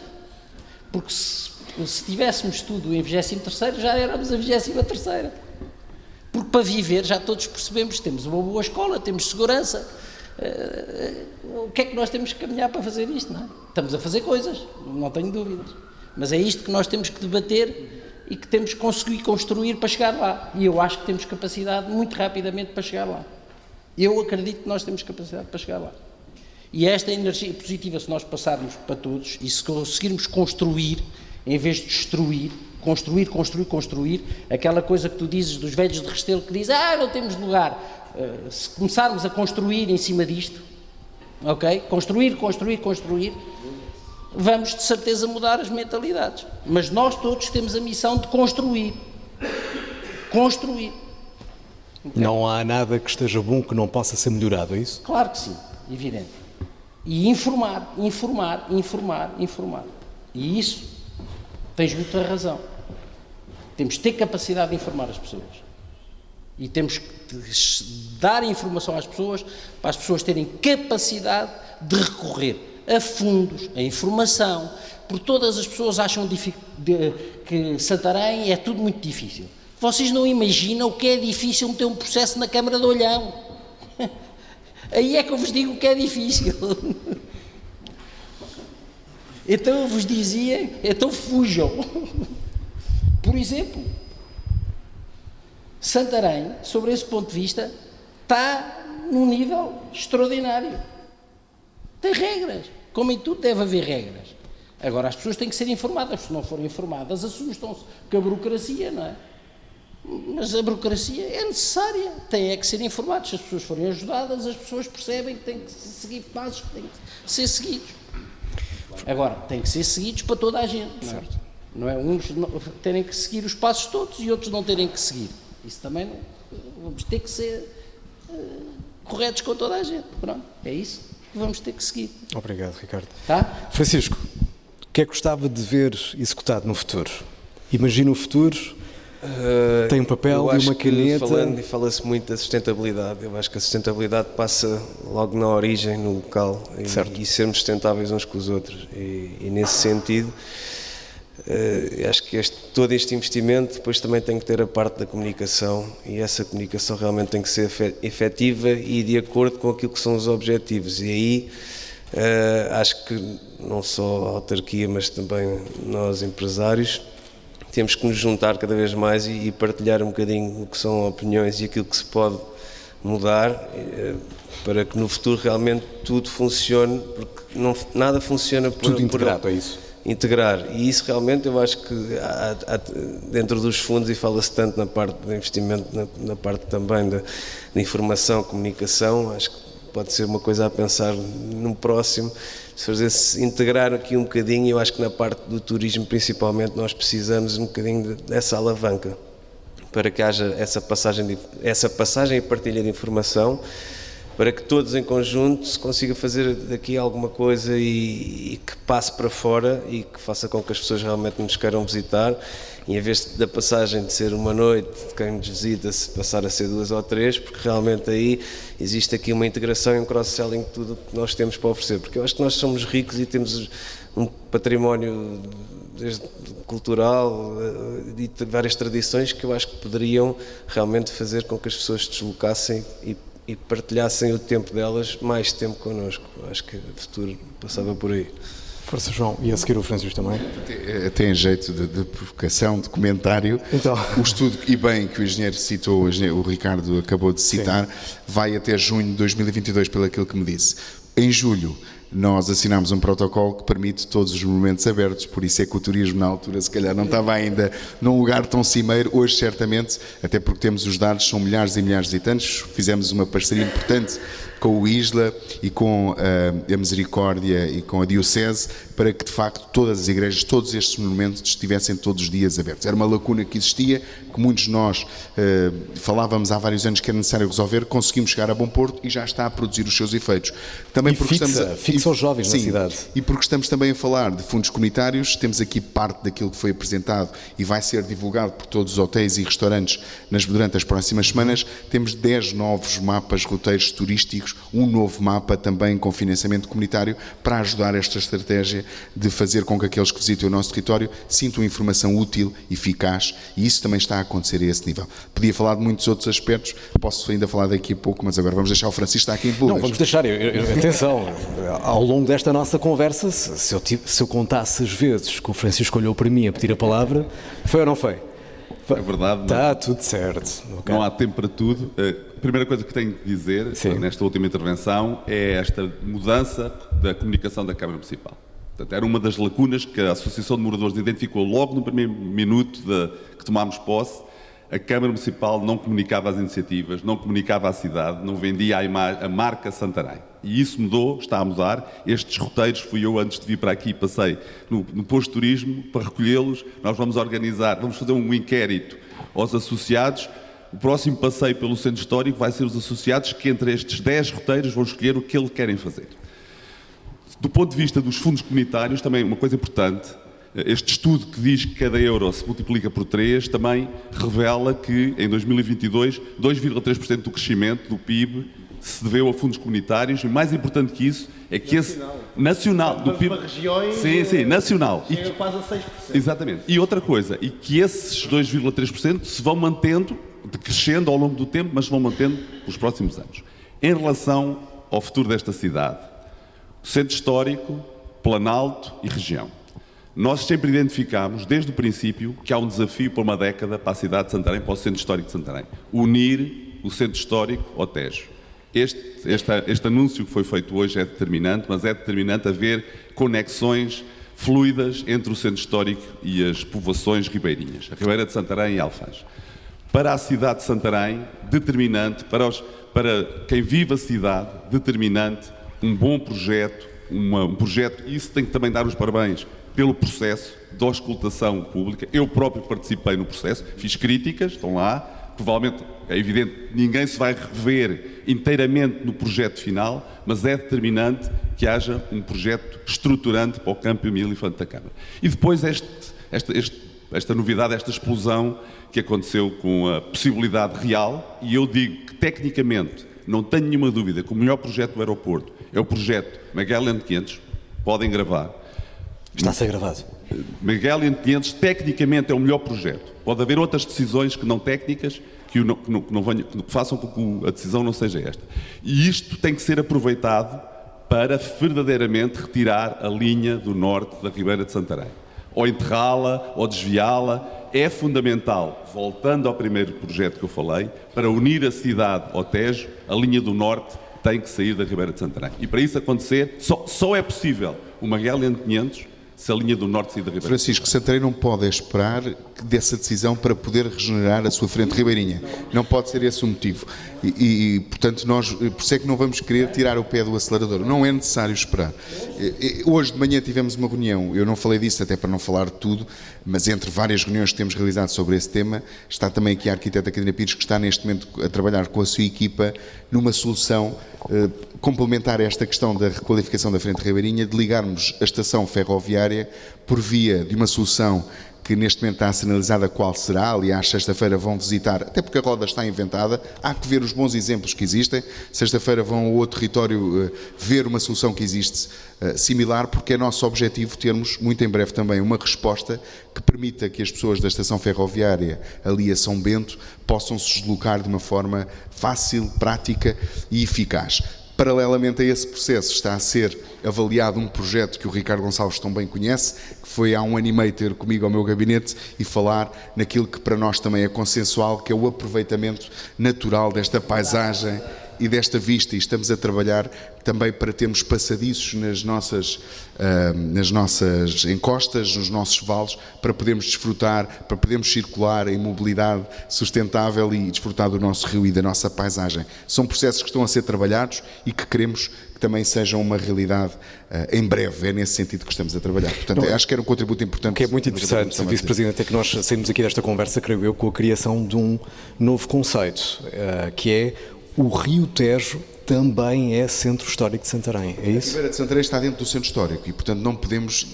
Porque se tivéssemos tudo em 23º, já éramos a 23ª. Porque para viver, já todos percebemos, temos uma boa escola, temos segurança. O que é que nós temos que caminhar para fazer isto, não é? Estamos a fazer coisas, não tenho dúvidas. Mas é isto que nós temos que debater e que temos que conseguir construir para chegar lá. E eu acho que temos capacidade muito rapidamente para chegar lá. Eu acredito que nós temos capacidade para chegar lá. E esta energia positiva, se nós passarmos para todos e se conseguirmos construir, em vez de destruir, construir, aquela coisa que tu dizes dos velhos de Restelo que dizem, não temos lugar. Se começarmos a construir em cima disto, ok? Construir, vamos de certeza mudar as mentalidades. Mas nós todos temos a missão de construir. Okay? Não há nada que esteja bom que não possa ser melhorado, é isso? Claro que sim, evidente. E informar. E isso, tens muita razão. Temos de ter capacidade de informar as pessoas. E temos que dar informação às pessoas, para as pessoas terem capacidade de recorrer a fundos, a informação, porque todas as pessoas acham que Santarém é tudo muito difícil. Vocês não imaginam o que é difícil meter um processo na Câmara de Olhão. Aí é que eu vos digo o que é difícil. Então eu vos dizia, então fujam. Por exemplo, Santarém, sobre esse ponto de vista, está num nível extraordinário. Tem regras, como em tudo deve haver regras. Agora as pessoas têm que ser informadas, se não forem informadas assustam-se com a burocracia, não é? Mas a burocracia é necessária, tem que ser informados. Se as pessoas forem ajudadas, as pessoas percebem que têm que seguir passos que têm que ser seguidos. Agora, têm que ser seguidos para toda a gente, não é? Certo. Não é uns terem que seguir os passos todos e outros não terem que seguir. Isso também não, vamos ter que ser corretos com toda a gente. Pronto, é isso que vamos ter que seguir. Obrigado, Ricardo. Tá? Francisco, o que é que gostava de ver executado no futuro? Imagina o futuro... tem um papel e uma caneta. Fala-se muito da sustentabilidade. Eu acho que a sustentabilidade passa logo na origem, no local, e sermos sustentáveis uns com os outros. E nesse sentido, acho que todo este investimento depois também tem que ter a parte da comunicação, e essa comunicação realmente tem que ser efetiva e de acordo com aquilo que são os objetivos. E aí acho que não só a autarquia, mas também nós empresários, temos que nos juntar cada vez mais e partilhar um bocadinho o que são opiniões e aquilo que se pode mudar para que no futuro realmente tudo funcione, porque nada funciona por... Tudo integrado, é isso? Integrar. E isso realmente eu acho que há dentro dos fundos, e fala-se tanto na parte de investimento, na parte também da informação, comunicação, acho que pode ser uma coisa a pensar no próximo, se integrar aqui um bocadinho. Eu acho que na parte do turismo principalmente nós precisamos um bocadinho dessa alavanca para que haja essa passagem e partilha de informação, para que todos em conjunto se consiga fazer daqui alguma coisa e que passe para fora e que faça com que as pessoas realmente nos queiram visitar, e em vez da passagem de ser uma noite de quem nos visita se passar a ser 2 ou 3, porque realmente aí existe aqui uma integração e um cross-selling de tudo o que nós temos para oferecer, porque eu acho que nós somos ricos e temos um património desde cultural e de várias tradições que eu acho que poderiam realmente fazer com que as pessoas se deslocassem e partilhassem o tempo delas, mais tempo connosco. Acho que o futuro passava por aí. Força, João. E a seguir o Francisco também? Tem jeito de provocação, de comentário. Então. O estudo, e bem, que o engenheiro citou, o Ricardo acabou de citar, sim, vai até junho de 2022, pelo aquilo que me disse. Em julho, nós assinámos um protocolo que permite todos os monumentos abertos, por isso é que o turismo na altura se calhar não estava ainda num lugar tão cimeiro. Hoje certamente, até porque temos os dados, são milhares e milhares de visitantes. Fizemos uma parceria importante com o Isla e com a Misericórdia e com a Diocese, para que de facto todas as igrejas, todos estes monumentos estivessem todos os dias abertos. Era uma lacuna que existia, que muitos de nós falávamos há vários anos que era necessário resolver. Conseguimos chegar a bom porto e já está a produzir os seus efeitos. Também porque fixa os jovens, sim, na cidade. E porque estamos também a falar de fundos comunitários, temos aqui parte daquilo que foi apresentado e vai ser divulgado por todos os hotéis e restaurantes durante as próximas semanas. Temos 10 novos mapas, roteiros turísticos, um novo mapa também com financiamento comunitário para ajudar esta estratégia de fazer com que aqueles que visitem o nosso território sintam informação útil, eficaz, e isso também está a acontecer a esse nível. Podia falar de muitos outros aspectos, posso ainda falar daqui a pouco, mas agora vamos deixar o Francisco estar aqui em público. Não, vamos deixar, atenção, ao longo desta nossa conversa, se eu contasse as vezes que o Francisco olhou para mim a pedir a palavra, foi ou não foi? é verdade. Está tudo certo. Okay. Não há tempo para tudo. A primeira coisa que tenho que dizer, nesta última intervenção, é esta mudança da comunicação da Câmara Municipal. Portanto, era uma das lacunas que a Associação de Moradores identificou logo no primeiro minuto que tomámos posse. A Câmara Municipal não comunicava as iniciativas, não comunicava à cidade, não vendia a marca Santarém. E isso mudou, está a mudar. Estes roteiros, fui eu antes de vir para aqui, passei no posto de turismo para recolhê-los. Nós vamos organizar, vamos fazer um inquérito aos associados. O próximo passeio pelo centro histórico vai ser os associados que entre estes 10 roteiros vão escolher o que eles querem fazer. Do ponto de vista dos fundos comunitários, também uma coisa importante, este estudo que diz que cada euro se multiplica por 3 também revela que em 2022 2,3% do crescimento do PIB se deveu a fundos comunitários e mais importante que isso é que nacional do PIB, regiões, sim, nacional, e quase a 6%. Exatamente. E outra coisa, e que esses 2,3% se vão mantendo, crescendo ao longo do tempo, mas se vão mantendo nos próximos anos. Em relação ao futuro desta cidade, centro histórico, Planalto e região. Nós sempre identificámos, desde o princípio, que há um desafio por uma década para a cidade de Santarém, para o centro histórico de Santarém. Unir o centro histórico ao Tejo. Este anúncio que foi feito hoje é determinante, mas é determinante haver conexões fluidas entre o centro histórico e as povoações ribeirinhas, a Ribeira de Santarém e Alfãs. Para a cidade de Santarém, determinante, para quem vive a cidade, determinante, um bom projeto, um projeto, e isso tem que também dar os parabéns pelo processo de auscultação pública. Eu próprio participei no processo, fiz críticas, estão lá, provavelmente, é evidente, ninguém se vai rever inteiramente no projeto final, mas é determinante que haja um projeto estruturante para o Campo Emílio Infante da Câmara. E depois esta novidade, esta explosão que aconteceu com a possibilidade real, e eu digo que tecnicamente não tenho nenhuma dúvida que o melhor projeto do aeroporto é o projeto Magellan 500, podem gravar. Está a ser gravado. Magellan 500 tecnicamente é o melhor projeto. Pode haver outras decisões que não técnicas que façam com que a decisão não seja esta. E isto tem que ser aproveitado para verdadeiramente retirar a linha do norte da Ribeira de Santarém. Ou enterrá-la, ou desviá-la. É fundamental, voltando ao primeiro projeto que eu falei, para unir a cidade ao Tejo, a linha do norte tem que sair da Ribeira de Santarém. E para isso acontecer, só é possível o Magellan 500 se a linha do norte sair da Ribeira. Francisco, Santarém não pode esperar dessa decisão para poder regenerar a sua frente ribeirinha. Não pode ser esse o motivo. Portanto, nós, por isso é que não vamos querer tirar o pé do acelerador. Não é necessário esperar. Hoje de manhã tivemos uma reunião, eu não falei disso até para não falar de tudo, mas entre várias reuniões que temos realizado sobre esse tema, está também aqui a arquiteta Catarina Pires, que está neste momento a trabalhar com a sua equipa numa solução complementar a esta questão da requalificação da frente ribeirinha, de ligarmos a estação ferroviária por via de uma solução que neste momento está sinalizada qual será. Aliás, sexta-feira vão visitar, até porque a roda está inventada, há que ver os bons exemplos que existem. Sexta-feira vão ao outro território ver uma solução que existe similar, porque é nosso objetivo termos muito em breve também uma resposta que permita que as pessoas da estação ferroviária ali a São Bento possam se deslocar de uma forma fácil, prática e eficaz. Paralelamente a esse processo está a ser avaliado um projeto que o Ricardo Gonçalves tão bem conhece, que foi há 1 ano e meio ter comigo ao meu gabinete e falar naquilo que para nós também é consensual, que é o aproveitamento natural desta paisagem e desta vista, e estamos a trabalhar também para termos passadiços nas nossas encostas, nos nossos vales, para podermos desfrutar, para podermos circular em mobilidade sustentável e desfrutar do nosso rio e da nossa paisagem. São processos que estão a ser trabalhados e que queremos que também sejam uma realidade em breve. É nesse sentido que estamos a trabalhar. Portanto, acho que era um contributo importante. O que é muito interessante, Vice-Presidente, é que nós saímos aqui desta conversa, creio eu, com a criação de um novo conceito, que é o Rio Tejo também é Centro Histórico de Santarém, é isso? A Ribeira de Santarém está dentro do Centro Histórico e, portanto, não podemos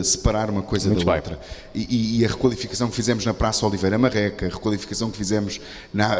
separar uma coisa da outra. E a requalificação que fizemos na Praça Oliveira Marreca, a requalificação que fizemos na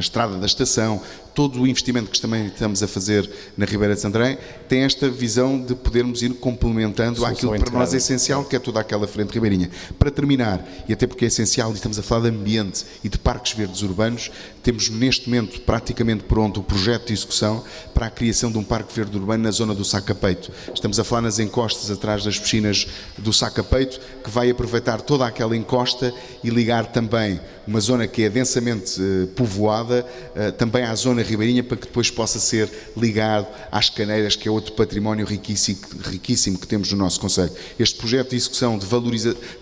Estrada da Estação, todo o investimento que também estamos a fazer na Ribeira de Santarém tem esta visão de podermos ir complementando aquilo que para nós é essencial, que é toda aquela frente ribeirinha. Para terminar, e até porque é essencial, e estamos a falar de ambiente e de parques verdes urbanos, temos neste momento praticamente pronto o projeto de execução para a criação de um parque verde urbano na zona do Sacapeito. Estamos a falar nas encostas atrás das piscinas do Sacapeito, que vai aproveitar toda aquela encosta e ligar também uma zona que é densamente povoada, também à zona ribeirinha, para que depois possa ser ligado às caneiras, que é outro património riquíssimo que temos no nosso concelho. Este projeto de execução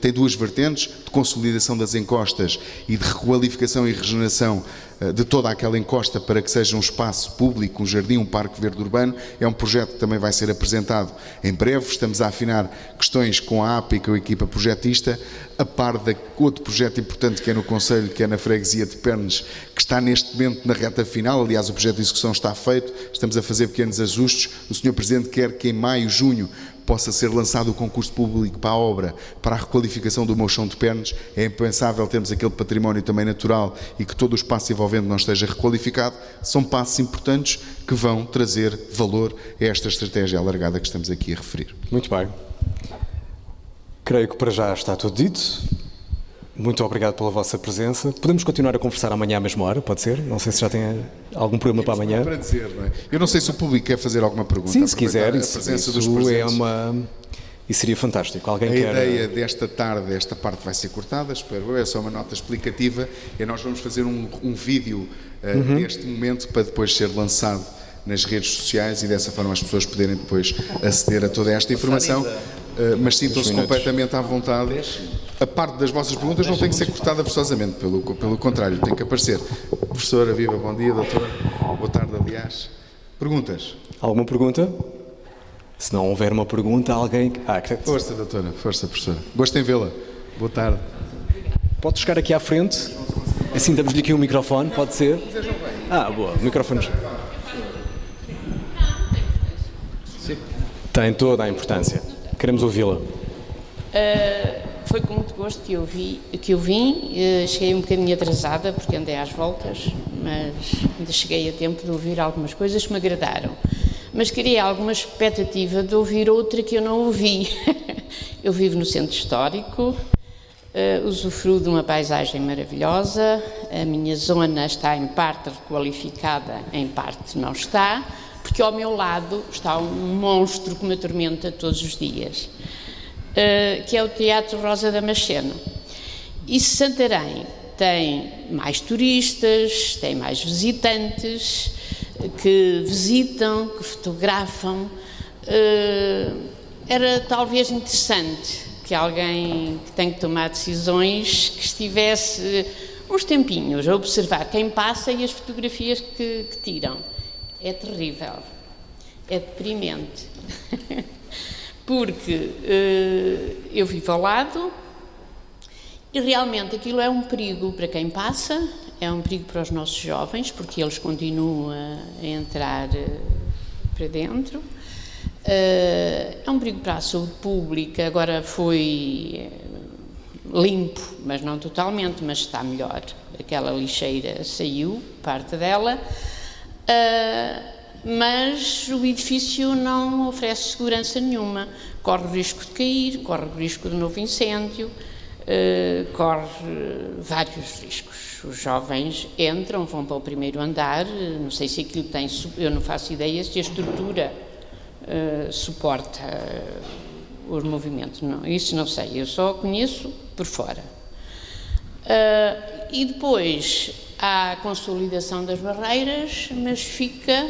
tem duas vertentes, de consolidação das encostas e de requalificação e regeneração de toda aquela encosta para que seja um espaço público, um jardim, um parque verde urbano. É um projeto que também vai ser apresentado em breve. Estamos a afinar questões com a APA e com a equipa projetista, a par de outro projeto importante que é no Concelho, que é na freguesia de Pernes, que está neste momento na reta final. Aliás, o projeto de execução está feito, estamos a fazer pequenos ajustes. O Sr. Presidente quer que em maio, junho, possa ser lançado o concurso público para a obra, para a requalificação do Mochão de Pernes. É impensável termos aquele património também natural e que todo o espaço envolvente não esteja requalificado. São passos importantes que vão trazer valor a esta estratégia alargada que estamos aqui a referir. Muito bem. Creio que para já está tudo dito. Muito obrigado pela vossa presença. Podemos continuar a conversar amanhã à mesma hora, pode ser? Não sei se já tem algum programa para amanhã. Para dizer, não é? Eu não sei se o público quer fazer alguma pergunta. Sim, se quiser. Isso seria fantástico. Alguém a quer... ideia desta tarde, esta parte vai ser cortada, espero eu, é só uma nota explicativa, e nós vamos fazer um vídeo neste momento para depois ser lançado nas redes sociais e dessa forma as pessoas poderem depois aceder a toda esta informação. Mas sintam-se completamente à vontade. A parte das vossas perguntas não tem que ser cortada forçosamente, pelo contrário, tem que aparecer. Professora, viva, bom dia, doutor. Boa tarde, aliás. Perguntas? Alguma pergunta? Se não houver uma pergunta, alguém... Força, doutora, força, professora. Gosto em vê-la. Boa tarde. Pode chegar aqui à frente, assim damos-lhe aqui um microfone, pode ser? Boa, o microfone. Tem toda a importância. Queremos ouvi-la. Foi com muito gosto que eu vim. Cheguei um bocadinho atrasada porque andei às voltas, mas ainda cheguei a tempo de ouvir algumas coisas que me agradaram. Mas queria alguma expectativa de ouvir outra que eu não ouvi. Eu vivo no centro histórico, usufruo de uma paisagem maravilhosa, a minha zona está em parte requalificada, em parte não está, porque ao meu lado está um monstro que me atormenta todos os dias, que é o Teatro Rosa Damasceno. E Santarém tem mais turistas, tem mais visitantes que visitam, que fotografam. Era talvez interessante que alguém que tem que tomar decisões que estivesse uns tempinhos a observar quem passa e as fotografias que tiram. É terrível, é deprimente, porque eu vivo ao lado e realmente aquilo é um perigo para quem passa, é um perigo para os nossos jovens, porque eles continuam a entrar para dentro, é um perigo para a saúde pública. Agora foi limpo, mas não totalmente, mas está melhor. Aquela lixeira saiu, parte dela. Mas o edifício não oferece segurança nenhuma, corre o risco de cair, corre o risco de novo incêndio, corre vários riscos. Os jovens entram, vão para o primeiro andar, não sei se aquilo tem, eu não faço ideia se a estrutura suporta os movimentos, não, isso não sei, eu só conheço por fora. E depois há a consolidação das barreiras, mas fica,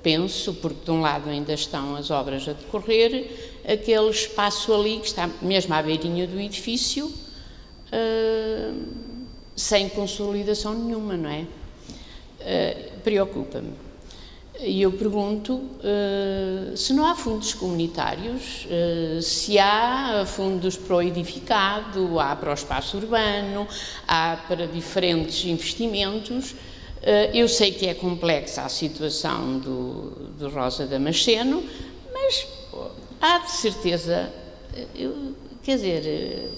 penso, porque de um lado ainda estão as obras a decorrer, aquele espaço ali que está mesmo à beirinha do edifício, sem consolidação nenhuma, não é? Preocupa-me. E eu pergunto se não há fundos comunitários, se há fundos para o edificado, há para o espaço urbano, há para diferentes investimentos. Eu sei que é complexa a situação do Rosa Damasceno, mas há de certeza, quer dizer,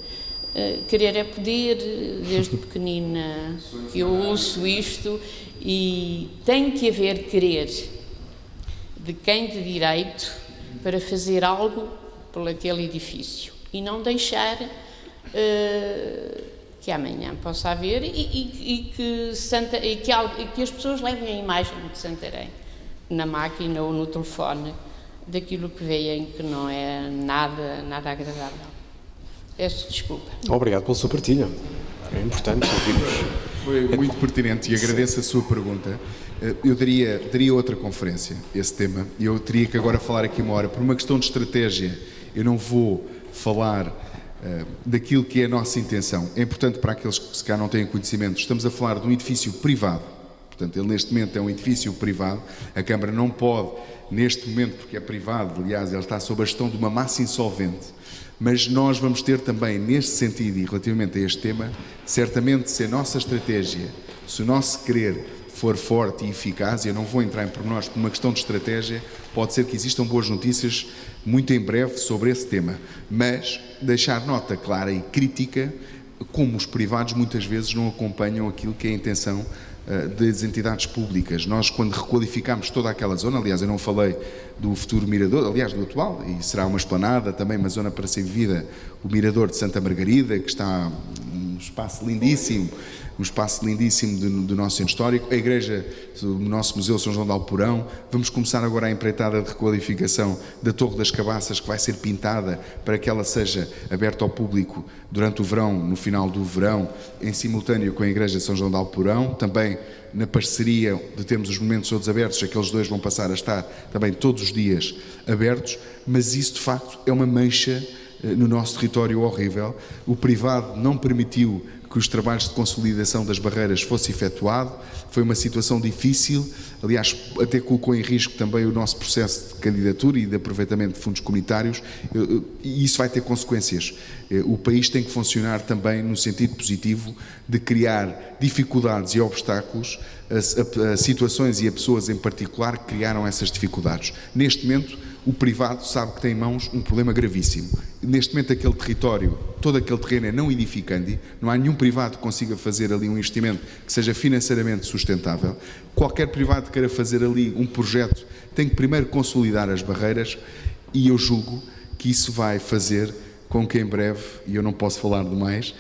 Querer é poder, desde pequenina que eu ouço isto, e tem que haver querer de quem de direito para fazer algo por aquele edifício e não deixar que amanhã possa haver e que as pessoas levem a imagem de Santarém na máquina ou no telefone daquilo que veem que não é nada agradável. Peço desculpa. Obrigado pela sua partilha. É importante ouvirmos. Foi muito pertinente e agradeço a sua pergunta. Eu daria outra conferência, esse tema, e eu teria que agora falar aqui uma hora. Por uma questão de estratégia, eu não vou falar daquilo que é a nossa intenção. É importante para aqueles que se calhar não têm conhecimento. Estamos a falar de um edifício privado. Portanto, ele neste momento é um edifício privado. A Câmara não pode, neste momento, porque é privado, aliás, ele está sob a gestão de uma massa insolvente. Mas nós vamos ter também, neste sentido e relativamente a este tema, certamente se a nossa estratégia, se o nosso querer for forte e eficaz, e eu não vou entrar em pormenores por uma questão de estratégia, pode ser que existam boas notícias muito em breve sobre esse tema, mas deixar nota clara e crítica como os privados muitas vezes não acompanham aquilo que é a intenção das entidades públicas. Nós, quando requalificámos toda aquela zona, aliás, eu não falei do futuro mirador, aliás, do atual, e será uma esplanada, também uma zona para ser vivida, o mirador de Santa Margarida, que está um espaço lindíssimo do nosso centro histórico, a igreja do nosso Museu São João de Alporão. Vamos começar agora a empreitada de requalificação da Torre das Cabaças, que vai ser pintada para que ela seja aberta ao público durante o verão, no final do verão, em simultâneo com a igreja de São João de Alporão. Também na parceria de termos os momentos todos abertos, aqueles dois vão passar a estar também todos os dias abertos, mas isso de facto é uma mancha no nosso território horrível. O privado não permitiu que os trabalhos de consolidação das barreiras fosse efetuado, foi uma situação difícil, aliás, até colocou em risco também o nosso processo de candidatura e de aproveitamento de fundos comunitários, e isso vai ter consequências. O país tem que funcionar também no sentido positivo de criar dificuldades e obstáculos a situações e a pessoas em particular que criaram essas dificuldades. Neste momento, o privado sabe que tem em mãos um problema gravíssimo. Neste momento, aquele território, todo aquele terreno é não edificante, não há nenhum privado que consiga fazer ali um investimento que seja financeiramente sustentável. Qualquer privado que queira fazer ali um projeto tem que primeiro consolidar as barreiras, e eu julgo que isso vai fazer com que em breve, e eu não posso falar demais,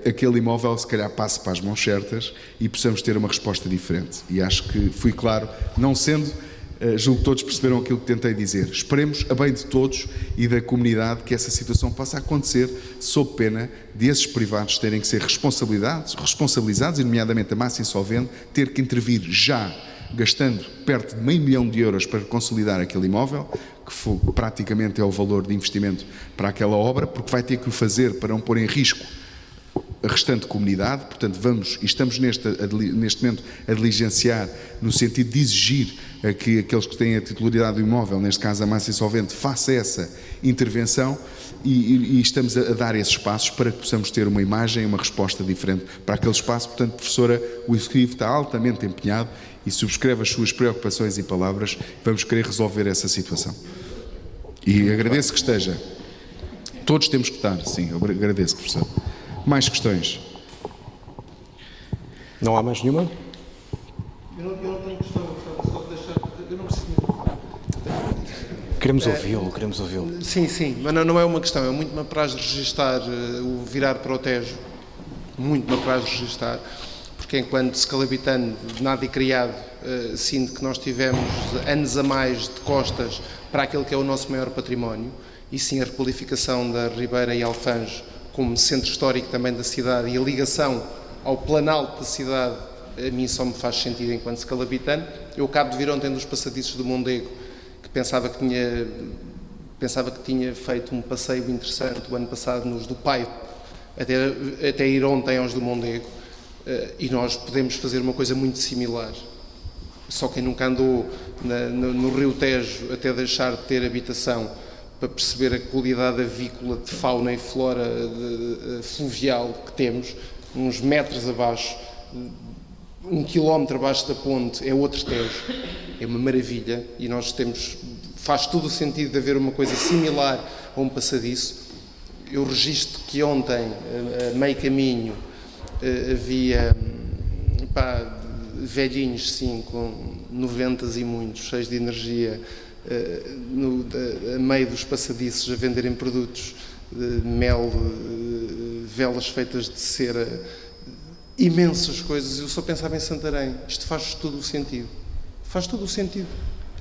aquele imóvel se calhar passe para as mãos certas e possamos ter uma resposta diferente. E acho que fui claro, não sendo... julgo que todos perceberam aquilo que tentei dizer. Esperemos, a bem de todos e da comunidade, que essa situação possa acontecer, sob pena de esses privados terem que ser responsabilizados, e nomeadamente a massa insolvente, ter que intervir já, gastando perto de €500 mil para consolidar aquele imóvel, que praticamente é o valor de investimento para aquela obra, porque vai ter que o fazer para não pôr em risco a restante comunidade. Portanto, estamos neste momento a diligenciar no sentido de exigir que aqueles que têm a titularidade do imóvel, neste caso a massa insolvente, faça essa intervenção, e estamos a dar esses passos para que possamos ter uma imagem, uma resposta diferente para aquele espaço. Portanto, professora, o Executivo está altamente empenhado e subscreve as suas preocupações e palavras. Vamos querer resolver essa situação. E agradeço que esteja. Todos temos que estar, sim, eu agradeço, professor. Mais questões? Não há mais nenhuma? Eu não tenho questão, só de deixar... Eu não preciso... Queremos ouvi-lo. Sim, mas não é uma questão, é muito me apraz registar o virar para o Tejo, muito me apraz registar, porque enquanto escalabitano, nada e criado, sinto que nós tivemos anos a mais de costas para aquele que é o nosso maior património, e sim a requalificação da Ribeira e Alfange como centro histórico também da cidade, e a ligação ao planalto da cidade, a mim só me faz sentido enquanto escalabitano. Eu acabo de vir ontem dos passadiços do Mondego, que pensava que tinha feito um passeio interessante o ano passado nos do Paio, até ir ontem aos do Mondego, e nós podemos fazer uma coisa muito similar. Só quem nunca andou no Rio Tejo até deixar de ter habitação para perceber a qualidade avícola de fauna e flora fluvial que temos, uns metros abaixo, 1 quilómetro abaixo da ponte, é outro Tejo. É uma maravilha, e nós faz todo o sentido de haver uma coisa similar a um passadiço. Eu registro que ontem, a meio caminho, havia velhinhos, sim, com 90 e muitos, cheios de energia, a meio dos passadiços a venderem produtos, mel, velas feitas de cera, imensas coisas. Eu só pensava em Santarém. Isto faz todo o sentido. Faz todo o sentido.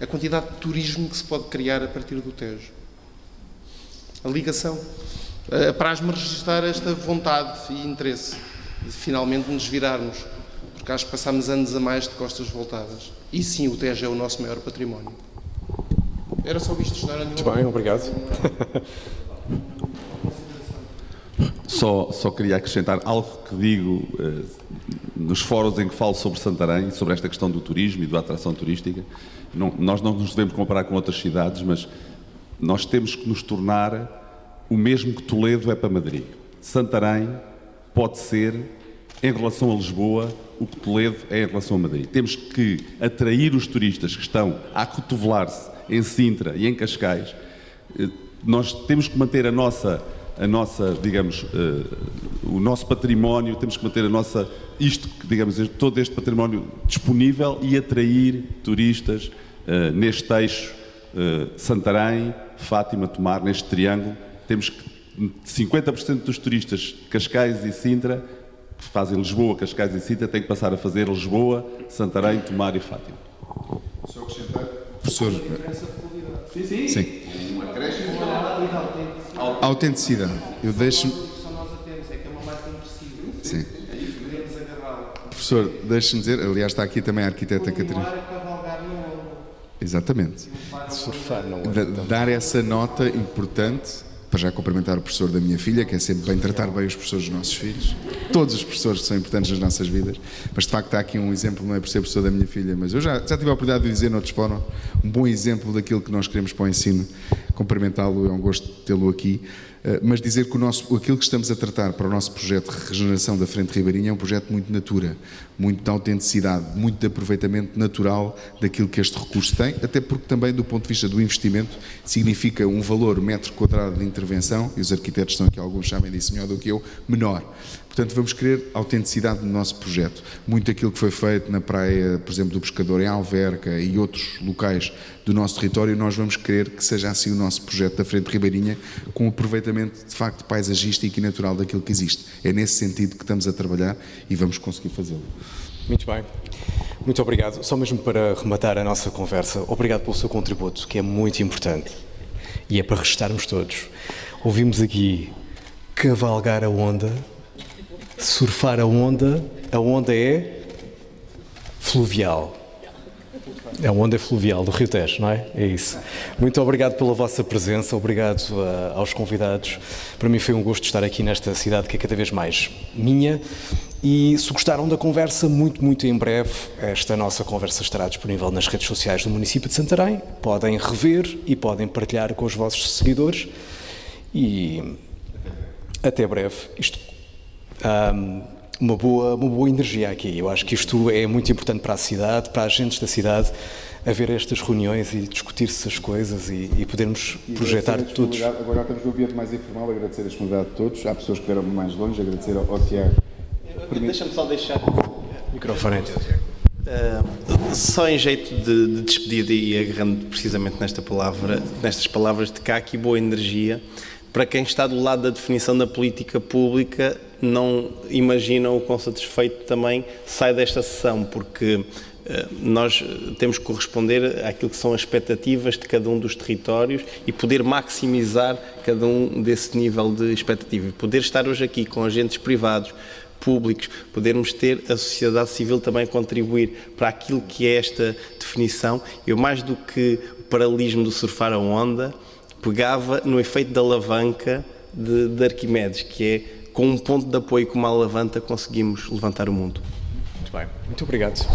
A quantidade de turismo que se pode criar a partir do Tejo. A ligação. Apraz-me registrar esta vontade e interesse de finalmente nos virarmos, porque acho que passámos anos a mais de costas voltadas. E sim, o Tejo é o nosso maior património. Era só isto, não era nenhuma... Muito bem, obrigado. Só queria acrescentar algo que digo nos fóruns em que falo sobre Santarém, sobre esta questão do turismo e da atração turística. Nós não nos devemos comparar com outras cidades, mas nós temos que nos tornar o mesmo que Toledo é para Madrid. Santarém pode ser, em relação a Lisboa, o que Toledo é em relação a Madrid. Temos que atrair os turistas que estão a acotovelar-se em Sintra e em Cascais. Nós temos que manter a nossa digamos, o nosso património, temos que manter todo este património disponível e atrair turistas neste eixo Santarém, Fátima, Tomar, neste triângulo. Temos que 50% dos turistas de Cascais e Sintra, que fazem Lisboa, Cascais e Sintra, têm que passar a fazer Lisboa, Santarém, Tomar e Fátima. Só acrescentar, professor. Sim. Autenticidade. Eu deixo-me. Sim. Professor, deixe-me dizer, aliás, está aqui também a arquiteta Catarina. Exatamente. Surfar, não Dar essa nota importante, para já cumprimentar o professor da minha filha, que é sempre bem tratar bem os professores dos nossos filhos. Todos os professores que são importantes nas nossas vidas. Mas de facto está aqui um exemplo, não é por ser professor da minha filha, mas eu já tive a oportunidade de dizer noutros fóruns, um bom exemplo daquilo que nós queremos para o ensino. Cumprimentá-lo, é um gosto tê-lo aqui. Mas dizer que aquilo que estamos a tratar para o nosso projeto de regeneração da Frente Ribeirinha é um projeto muito natura, muito de autenticidade, muito de aproveitamento natural daquilo que este recurso tem, até porque também do ponto de vista do investimento significa um valor metro quadrado de intervenção, e os arquitetos estão aqui, alguns sabem disso melhor do que eu, menor. Portanto, vamos querer autenticidade no nosso projeto. Muito aquilo que foi feito na praia, por exemplo, do Pescador em Alverca e outros locais do nosso território, nós vamos querer que seja assim o nosso projeto da Frente Ribeirinha, com um aproveitamento, de facto, paisagístico e natural daquilo que existe. É nesse sentido que estamos a trabalhar e vamos conseguir fazê-lo. Muito bem. Muito obrigado. Só mesmo para rematar a nossa conversa, obrigado pelo seu contributo, que é muito importante. E é para restarmos todos. Ouvimos aqui cavalgar a onda, surfar a onda é fluvial. A onda é fluvial do Rio Tejo, não é? É isso. Muito obrigado pela vossa presença, obrigado aos convidados. Para mim foi um gosto estar aqui nesta cidade que é cada vez mais minha. E se gostaram da conversa, muito em breve, esta nossa conversa estará disponível nas redes sociais do município de Santarém. Podem rever e podem partilhar com os vossos seguidores. E até breve. Uma boa energia aqui. Eu acho que isto é muito importante para a cidade, para as agentes da cidade, haver estas reuniões e discutir-se as coisas e podermos projetar todos. Agora estamos no ambiente mais informal, agradecer a disponibilidade de todos. Há pessoas que vieram mais longe, agradecer ao Tiago. Deixa-me só deixar... Microfone. Só em jeito de despedida e agarrando precisamente nestas palavras de cá aqui boa energia, para quem está do lado da definição da política pública, não imaginam o quão satisfeito também sai desta sessão, porque nós temos que corresponder àquilo que são as expectativas de cada um dos territórios e poder maximizar cada um desse nível de expectativa. Poder estar hoje aqui com agentes privados, públicos, podermos ter a sociedade civil também contribuir para aquilo que é esta definição. Eu, mais do que o paralelismo do surfar a onda, pegava no efeito da alavanca de Arquimedes, que é com um ponto de apoio como a alavanca conseguimos levantar o mundo. Muito bem, muito obrigado.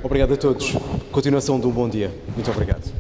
Obrigado a todos. Continuação de um bom dia. Muito obrigado.